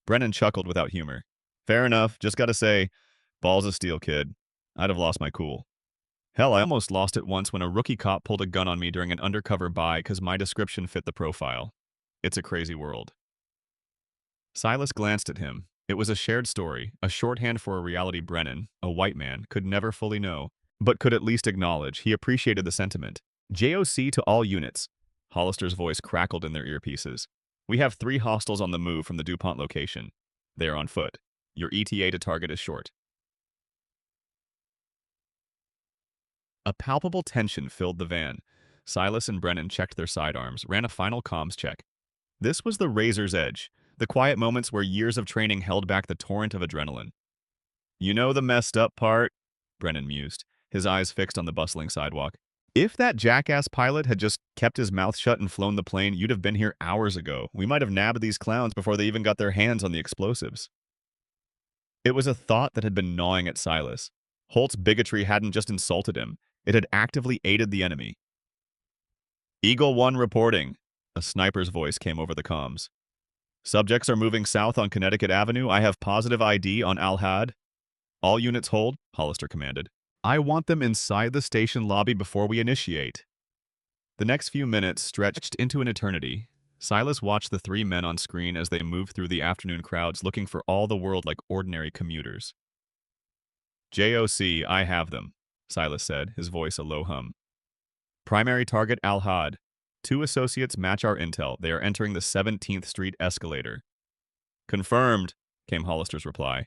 Brennan chuckled without humor. "Fair enough. Just gotta say, balls of steel, kid. I'd have lost my cool. Hell, I almost lost it once when a rookie cop pulled a gun on me during an undercover buy because my description fit the profile. It's a crazy world." Silas glanced at him. It was a shared story, a shorthand for a reality Brennan, a white man, could never fully know, but could at least acknowledge. He appreciated the sentiment. "JOC to all units." Hollister's voice crackled in their earpieces. "We have 3 hostiles on the move from the DuPont location. They are on foot. Your ETA to target is short." A palpable tension filled the van. Silas and Brennan checked their sidearms, ran a final comms check. This was the razor's edge, the quiet moments where years of training held back the torrent of adrenaline. "You know the messed up part?" Brennan mused, his eyes fixed on the bustling sidewalk. "If that jackass pilot had just kept his mouth shut and flown the plane, you'd have been here hours ago. We might have nabbed these clowns before they even got their hands on the explosives." It was a thought that had been gnawing at Silas. Holt's bigotry hadn't just insulted him, it had actively aided the enemy. "Eagle 1 reporting." A sniper's voice came over the comms. "Subjects are moving south on Connecticut Avenue. I have positive ID on Al-Had." "All units hold," Hollister commanded. "I want them inside the station lobby before we initiate." The next few minutes stretched into an eternity. Silas watched the 3 men on screen as they moved through the afternoon crowds looking for all the world like ordinary commuters. "JOC, I have them," Silas said, his voice a low hum. "Primary target Al-Had. 2 associates match our intel. They are entering the 17th Street escalator." "Confirmed," came Hollister's reply.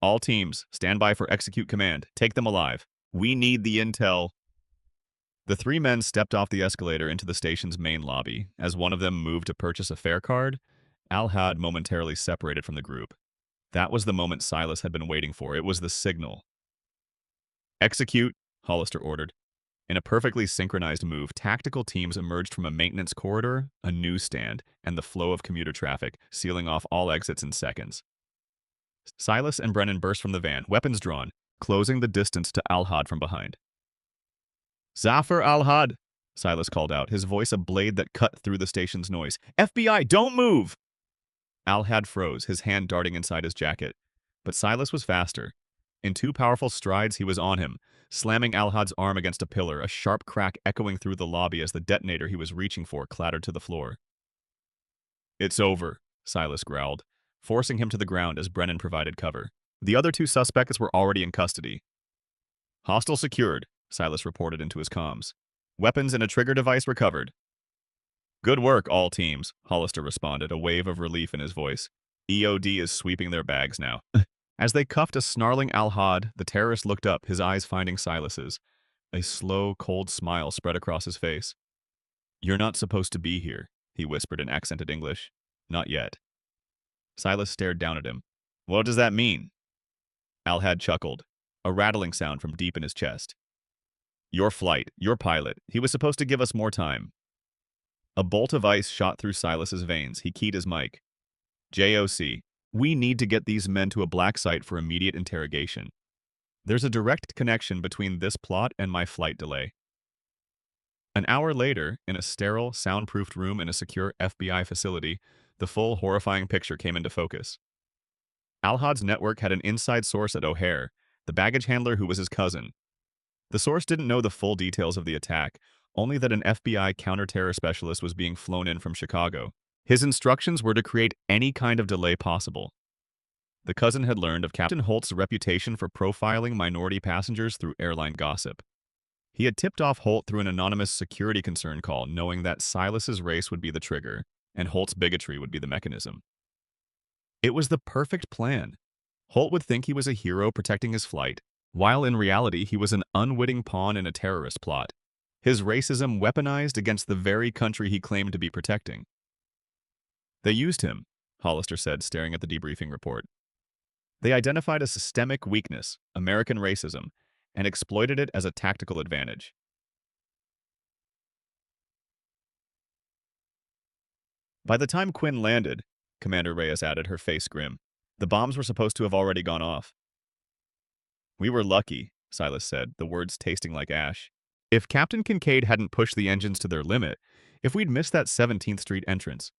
"All teams, stand by for execute command. Take them alive. We need the intel." The 3 men stepped off the escalator into the station's main lobby. As one of them moved to purchase a fare card, Al-Had momentarily separated from the group. That was the moment Silas had been waiting for. It was the signal. "Execute," Hollister ordered. In a perfectly synchronized move, tactical teams emerged from a maintenance corridor, a newsstand, and the flow of commuter traffic, sealing off all exits in seconds. Silas and Brennan burst from the van, weapons drawn, closing the distance to Al-Had from behind. "Zafar Al-Had," Silas called out, his voice a blade that cut through the station's noise. "FBI, don't move!" Al-Had froze, his hand darting inside his jacket. But Silas was faster. In two powerful strides, he was on him, slamming Al-Had's arm against a pillar, a sharp crack echoing through the lobby as the detonator he was reaching for clattered to the floor. "It's over," Silas growled, forcing him to the ground as Brennan provided cover. The other two suspects were already in custody. "Hostile secured," Silas reported into his comms. "Weapons and a trigger device recovered." "Good work, all teams," Hollister responded, a wave of relief in his voice. "EOD is sweeping their bags now." As they cuffed a snarling Al-Had, the terrorist looked up, his eyes finding Silas's. A slow, cold smile spread across his face. "You're not supposed to be here," he whispered in accented English. "Not yet." Silas stared down at him. "What does that mean?" Al-Had chuckled, a rattling sound from deep in his chest. "Your flight, your pilot. He was supposed to give us more time." A bolt of ice shot through Silas's veins. He keyed his mic. "JOC, we need to get these men to a black site for immediate interrogation. There's a direct connection between this plot and my flight delay." An hour later, in a sterile, soundproofed room in a secure FBI facility, the full, horrifying picture came into focus. Al-Had's network had an inside source at O'Hare, the baggage handler who was his cousin. The source didn't know the full details of the attack, only that an FBI counterterror specialist was being flown in from Chicago. His instructions were to create any kind of delay possible. The cousin had learned of Captain Holt's reputation for profiling minority passengers through airline gossip. He had tipped off Holt through an anonymous security concern call, knowing that Silas's race would be the trigger, and Holt's bigotry would be the mechanism. It was the perfect plan. Holt would think he was a hero protecting his flight, while in reality he was an unwitting pawn in a terrorist plot. His racism weaponized against the very country he claimed to be protecting. "They used him," Hollister said, staring at the debriefing report. "They identified a systemic weakness, American racism, and exploited it as a tactical advantage." By the time Quinn landed, Commander Reyes added, her face grim, the bombs were supposed to have already gone off. "We were lucky," Silas said, the words tasting like ash. "If Captain Kincaid hadn't pushed the engines to their limit, if we'd missed that 17th Street entrance."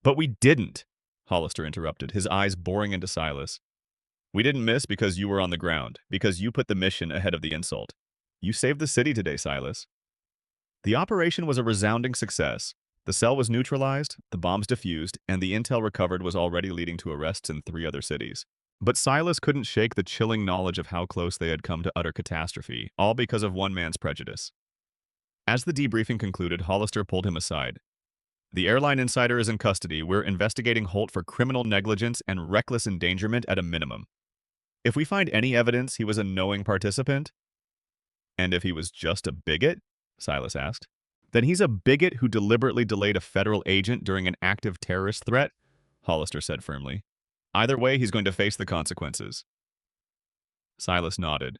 "But we didn't," Hollister interrupted, his eyes boring into Silas. "We didn't miss because you were on the ground, because you put the mission ahead of the insult. You saved the city today, Silas." The operation was a resounding success. The cell was neutralized, the bombs defused, and the intel recovered was already leading to arrests in 3 other cities. But Silas couldn't shake the chilling knowledge of how close they had come to utter catastrophe, all because of one man's prejudice. As the debriefing concluded, Hollister pulled him aside. "The airline insider is in custody. We're investigating Holt for criminal negligence and reckless endangerment at a minimum. If we find any evidence he was a knowing participant—" "And if he was just a bigot?" Silas asked. "Then he's a bigot who deliberately delayed a federal agent during an active terrorist threat," Hollister said firmly. "Either way, he's going to face the consequences." Silas nodded,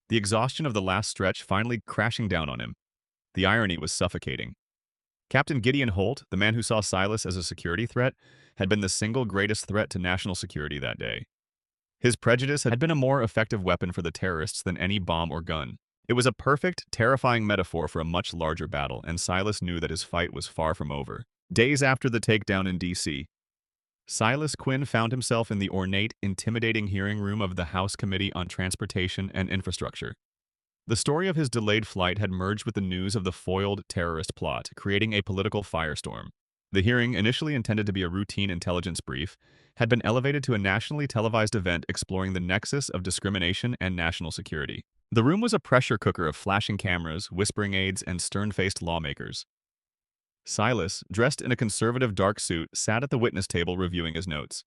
the exhaustion of the last stretch finally crashing down on him. The irony was suffocating. Captain Gideon Holt, the man who saw Silas as a security threat, had been the single greatest threat to national security that day. His prejudice had been a more effective weapon for the terrorists than any bomb or gun. It was a perfect, terrifying metaphor for a much larger battle, and Silas knew that his fight was far from over. Days after the takedown in D.C., Silas Quinn found himself in the ornate, intimidating hearing room of the House Committee on Transportation and Infrastructure. The story of his delayed flight had merged with the news of the foiled terrorist plot, creating a political firestorm. The hearing, initially intended to be a routine intelligence brief, had been elevated to a nationally televised event exploring the nexus of discrimination and national security. The room was a pressure cooker of flashing cameras, whispering aides, and stern-faced lawmakers. Silas, dressed in a conservative dark suit, sat at the witness table reviewing his notes.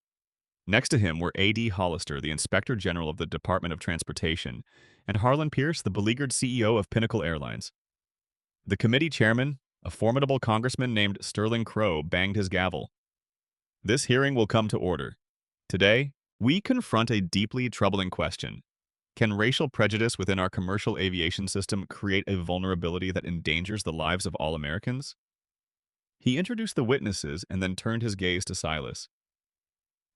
Next to him were A.D. Hollister, the Inspector General of the Department of Transportation, and Harlan Pierce, the beleaguered CEO of Pinnacle Airlines. The committee chairman, a formidable congressman named Sterling Crow, banged his gavel. "This hearing will come to order. Today, we confront a deeply troubling question. Can racial prejudice within our commercial aviation system create a vulnerability that endangers the lives of all Americans?" He introduced the witnesses and then turned his gaze to Silas.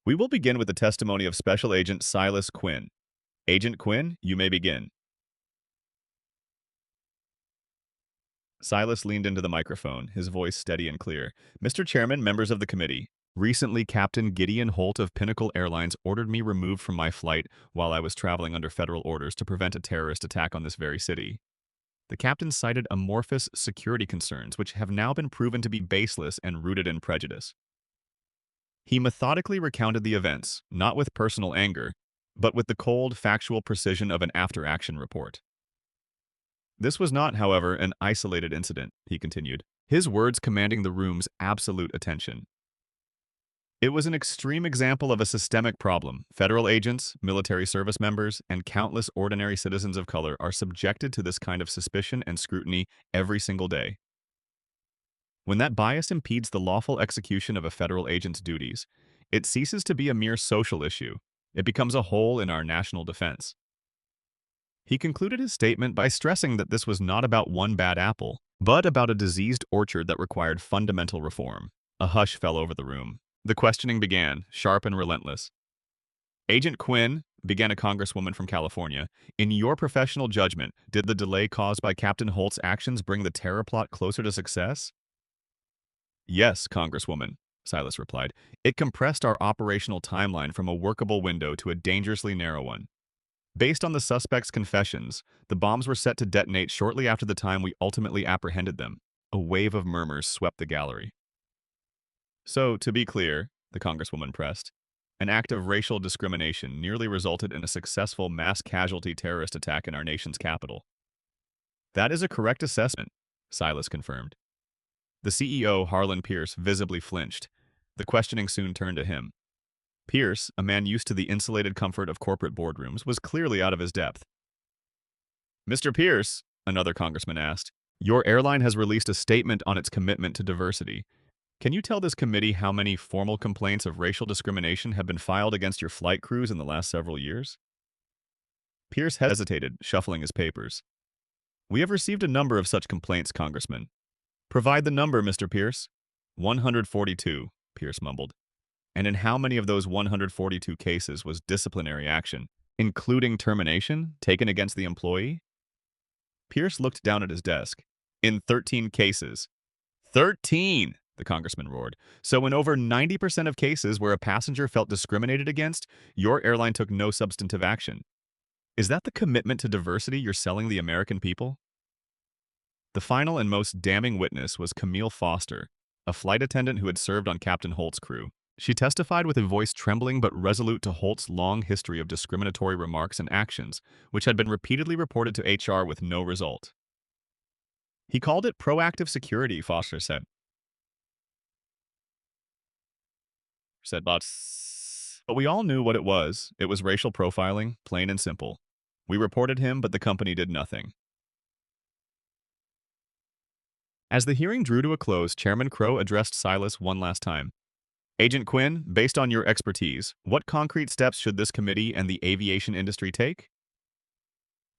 "We will begin with the testimony of Special Agent Silas Quinn. Agent Quinn, you may begin." Silas leaned into the microphone, his voice steady and clear. "Mr. Chairman, members of the committee, Recently, Captain Gideon Holt of Pinnacle Airlines ordered me removed from my flight while I was traveling under federal orders to prevent a terrorist attack on this very city. The captain cited amorphous security concerns, which have now been proven to be baseless and rooted in prejudice. He methodically recounted the events, not with personal anger, but with the cold, factual precision of an after-action report. This was not, however, an isolated incident, he continued, his words commanding the room's absolute attention. It was an extreme example of a systemic problem. Federal agents, military service members, and countless ordinary citizens of color are subjected to this kind of suspicion and scrutiny every single day. When that bias impedes the lawful execution of a federal agent's duties, it ceases to be a mere social issue. It becomes a hole in our national defense. He concluded his statement by stressing that this was not about one bad apple, but about a diseased orchard that required fundamental reform. A hush fell over the room. The questioning began, sharp and relentless. "Agent Quinn," began a congresswoman from California, "in your professional judgment, did the delay caused by Captain Holt's actions bring the terror plot closer to success?" "Yes, Congresswoman," Silas replied. "It compressed our operational timeline from a workable window to a dangerously narrow one. Based on the suspect's confessions, the bombs were set to detonate shortly after the time we ultimately apprehended them." A wave of murmurs swept the gallery. "So, to be clear," the congresswoman pressed, "an act of racial discrimination nearly resulted in a successful mass casualty terrorist attack in our nation's capital." "That is a correct assessment," Silas confirmed. The CEO, Harlan Pierce, visibly flinched. The questioning soon turned to him. Pierce, a man used to the insulated comfort of corporate boardrooms, was clearly out of his depth. "Mr. Pierce," another congressman asked, "your airline has released a statement on its commitment to diversity. Can you tell this committee how many formal complaints of racial discrimination have been filed against your flight crews in the last several years?" Pierce hesitated, shuffling his papers. "We have received a number of such complaints, Congressman." "Provide the number, Mr. Pierce." 142, Pierce mumbled. "And in how many of those 142 cases was disciplinary action, including termination, taken against the employee?" Pierce looked down at his desk. "In 13 cases." 13! The congressman roared. "So in over 90% of cases where a passenger felt discriminated against, your airline took no substantive action. Is that the commitment to diversity you're selling the American people?" The final and most damning witness was Camille Foster, a flight attendant who had served on Captain Holt's crew. She testified with a voice trembling but resolute to Holt's long history of discriminatory remarks and actions, which had been repeatedly reported to HR with no result. "He called it proactive security," Foster said. But we all knew what it was. It was racial profiling, plain and simple. We reported him, but the company did nothing." As the hearing drew to a close, Chairman Crow addressed Silas one last time. "Agent Quinn, based on your expertise, what concrete steps should this committee and the aviation industry take?"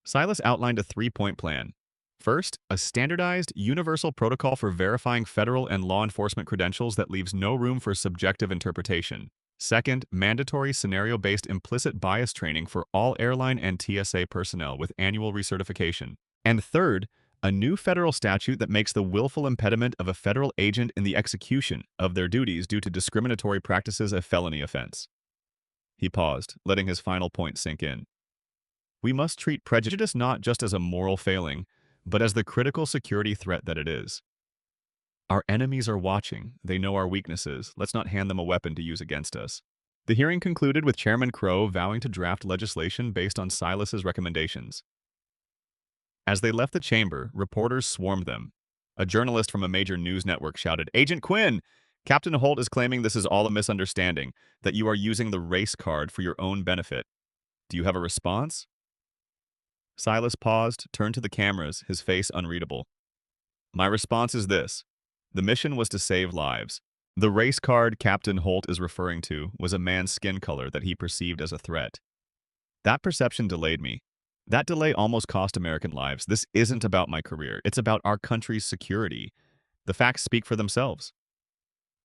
Silas outlined a three-point plan. First, a standardized, universal protocol for verifying federal and law enforcement credentials that leaves no room for subjective interpretation. Second, mandatory scenario-based implicit bias training for all airline and TSA personnel with annual recertification. And third, a new federal statute that makes the willful impediment of a federal agent in the execution of their duties due to discriminatory practices a felony offense. He paused, letting his final point sink in. "We must treat prejudice not just as a moral failing, but as the critical security threat that it is. Our enemies are watching. They know our weaknesses. Let's not hand them a weapon to use against us." The hearing concluded with Chairman Crow vowing to draft legislation based on Silas's recommendations. As they left the chamber, reporters swarmed them. A journalist from a major news network shouted, "Agent Quinn! Captain Holt is claiming this is all a misunderstanding, that you are using the race card for your own benefit. Do you have a response?" Silas paused, turned to the cameras, his face unreadable. "My response is this. The mission was to save lives. The race card Captain Holt is referring to was a man's skin color that he perceived as a threat. That perception delayed me. That delay almost cost American lives. This isn't about my career. It's about our country's security. The facts speak for themselves."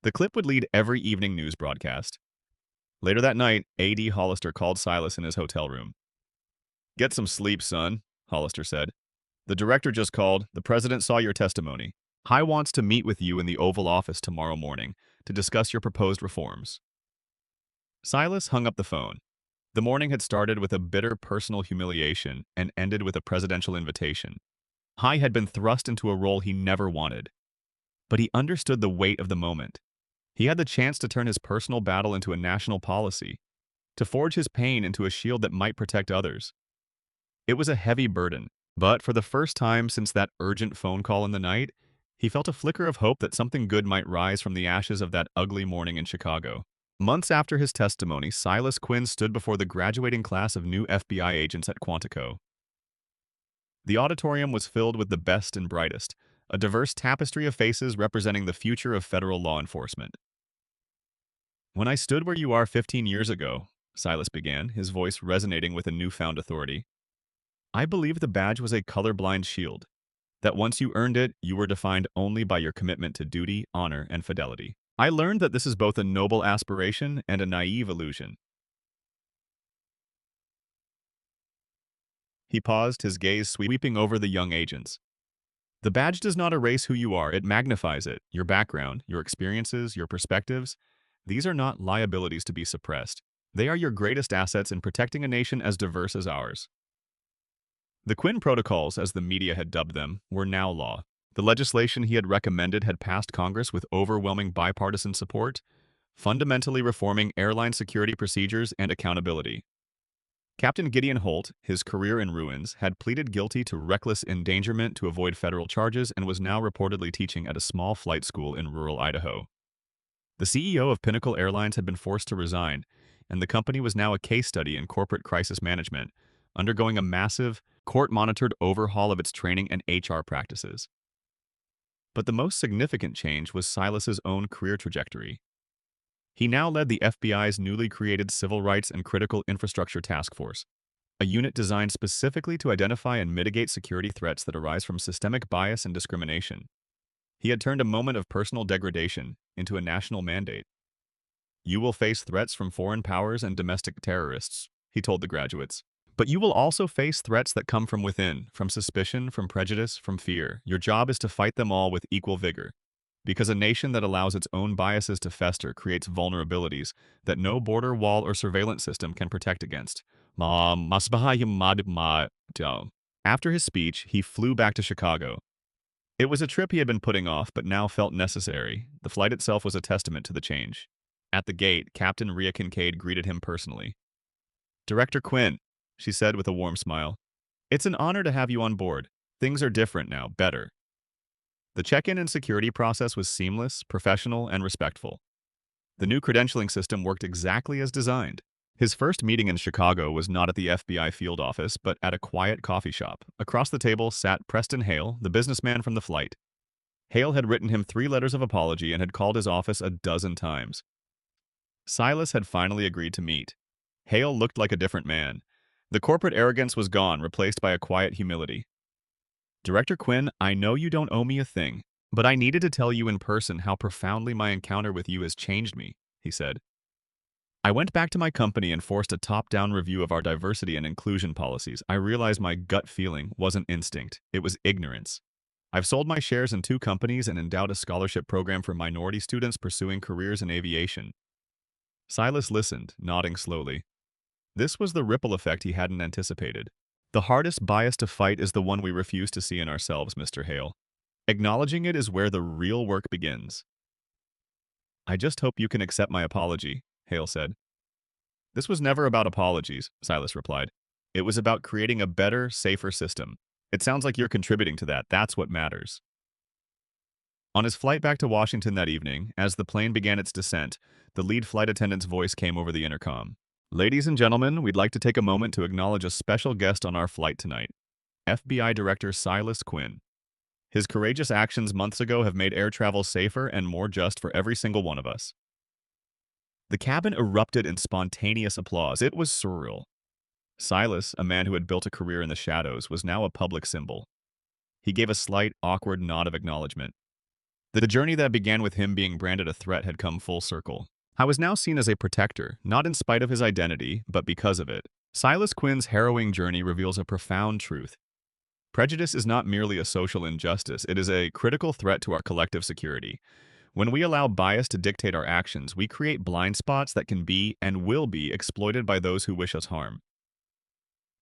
The clip would lead every evening news broadcast. Later that night, A.D. Hollister called Silas in his hotel room. "Get some sleep, son," Hollister said. "The director just called. The president saw your testimony. He wants to meet with you in the Oval Office tomorrow morning to discuss your proposed reforms." Silas hung up the phone. The morning had started with a bitter personal humiliation and ended with a presidential invitation. He had been thrust into a role he never wanted, but he understood the weight of the moment. He had the chance to turn his personal battle into a national policy, to forge his pain into a shield that might protect others. It was a heavy burden, but for the first time since that urgent phone call in the night, he felt a flicker of hope that something good might rise from the ashes of that ugly morning in Chicago. Months after his testimony, Silas Quinn stood before the graduating class of new FBI agents at Quantico. The auditorium was filled with the best and brightest, a diverse tapestry of faces representing the future of federal law enforcement. "When I stood where you are 15 years ago," Silas began, his voice resonating with a newfound authority, "I believed the badge was a colorblind shield, that once you earned it, you were defined only by your commitment to duty, honor, and fidelity. I learned that this is both a noble aspiration and a naive illusion." He paused, his gaze sweeping over the young agents. "The badge does not erase who you are, it magnifies it. Your background, your experiences, your perspectives, these are not liabilities to be suppressed. They are your greatest assets in protecting a nation as diverse as ours." The Quinn Protocols, as the media had dubbed them, were now law. The legislation he had recommended had passed Congress with overwhelming bipartisan support, fundamentally reforming airline security procedures and accountability. Captain Gideon Holt, his career in ruins, had pleaded guilty to reckless endangerment to avoid federal charges and was now reportedly teaching at a small flight school in rural Idaho. The CEO of Pinnacle Airlines had been forced to resign, and the company was now a case study in corporate crisis management, undergoing a massive, court-monitored overhaul of its training and HR practices. But the most significant change was Silas's own career trajectory. He now led the FBI's newly created Civil Rights and Critical Infrastructure Task Force, a unit designed specifically to identify and mitigate security threats that arise from systemic bias and discrimination. He had turned a moment of personal degradation into a national mandate. "You will face threats from foreign powers and domestic terrorists," he told the graduates. "But you will also face threats that come from within, from suspicion, from prejudice, from fear. Your job is to fight them all with equal vigor. Because a nation that allows its own biases to fester creates vulnerabilities that no border wall or surveillance system can protect against." After his speech, he flew back to Chicago. It was a trip he had been putting off but now felt necessary. The flight itself was a testament to the change. At the gate, Captain Rhea Kincaid greeted him personally. "Director Quinn," she said with a warm smile, "it's an honor to have you on board. Things are different now, better." The check-in and security process was seamless, professional, and respectful. The new credentialing system worked exactly as designed. His first meeting in Chicago was not at the FBI field office, but at a quiet coffee shop. Across the table sat Preston Hale, the businessman from the flight. Hale had written him 3 letters of apology and had called his office a dozen times. Silas had finally agreed to meet. Hale looked like a different man. The corporate arrogance was gone, replaced by a quiet humility. "Director Quinn, I know you don't owe me a thing, but I needed to tell you in person how profoundly my encounter with you has changed me," he said. "I went back to my company and forced a top-down review of our diversity and inclusion policies. I realized my gut feeling wasn't instinct, it was ignorance. I've sold my shares in 2 companies and endowed a scholarship program for minority students pursuing careers in aviation." Silas listened, nodding slowly. This was the ripple effect he hadn't anticipated. "The hardest bias to fight is the one we refuse to see in ourselves, Mr. Hale. Acknowledging it is where the real work begins." "I just hope you can accept my apology," Hale said. "This was never about apologies," Silas replied. "It was about creating a better, safer system. It sounds like you're contributing to that. That's what matters." On his flight back to Washington that evening, as the plane began its descent, the lead flight attendant's voice came over the intercom. "Ladies and gentlemen, we'd like to take a moment to acknowledge a special guest on our flight tonight, FBI Director Silas Quinn. His courageous actions months ago have made air travel safer and more just for every single one of us." The cabin erupted in spontaneous applause. It was surreal. Silas, a man who had built a career in the shadows, was now a public symbol. He gave a slight, awkward nod of acknowledgement. The journey that began with him being branded a threat had come full circle. I was now seen as a protector, not in spite of his identity, but because of it. Silas Quinn's harrowing journey reveals a profound truth. Prejudice is not merely a social injustice, it is a critical threat to our collective security. When we allow bias to dictate our actions, we create blind spots that can be and will be exploited by those who wish us harm.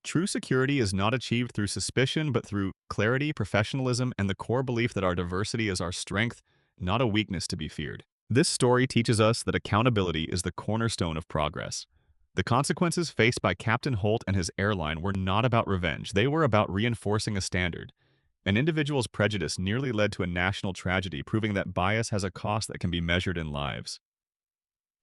True security is not achieved through suspicion, but through clarity, professionalism, and the core belief that our diversity is our strength, not a weakness to be feared. This story teaches us that accountability is the cornerstone of progress. The consequences faced by Captain Holt and his airline were not about revenge. They were about reinforcing a standard. An individual's prejudice nearly led to a national tragedy, proving that bias has a cost that can be measured in lives.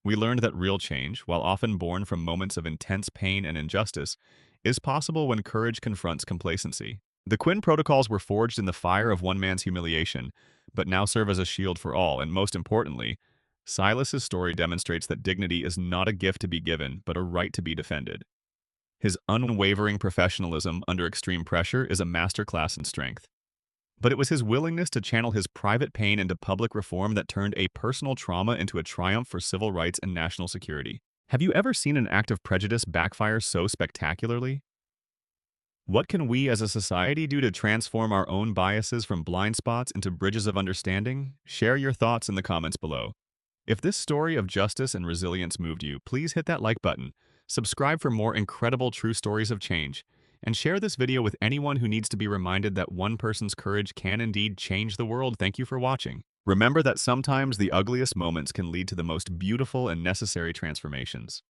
We learned that real change, while often born from moments of intense pain and injustice, is possible when courage confronts complacency. The Quinn Protocols were forged in the fire of one man's humiliation, but now serve as a shield for all, and most importantly, Silas's story demonstrates that dignity is not a gift to be given, but a right to be defended. His unwavering professionalism under extreme pressure is a masterclass in strength. But it was his willingness to channel his private pain into public reform that turned a personal trauma into a triumph for civil rights and national security. Have you ever seen an act of prejudice backfire so spectacularly? What can we as a society do to transform our own biases from blind spots into bridges of understanding? Share your thoughts in the comments below. If this story of justice and resilience moved you, please hit that like button, subscribe for more incredible true stories of change, and share this video with anyone who needs to be reminded that one person's courage can indeed change the world. Thank you for watching. Remember that sometimes the ugliest moments can lead to the most beautiful and necessary transformations.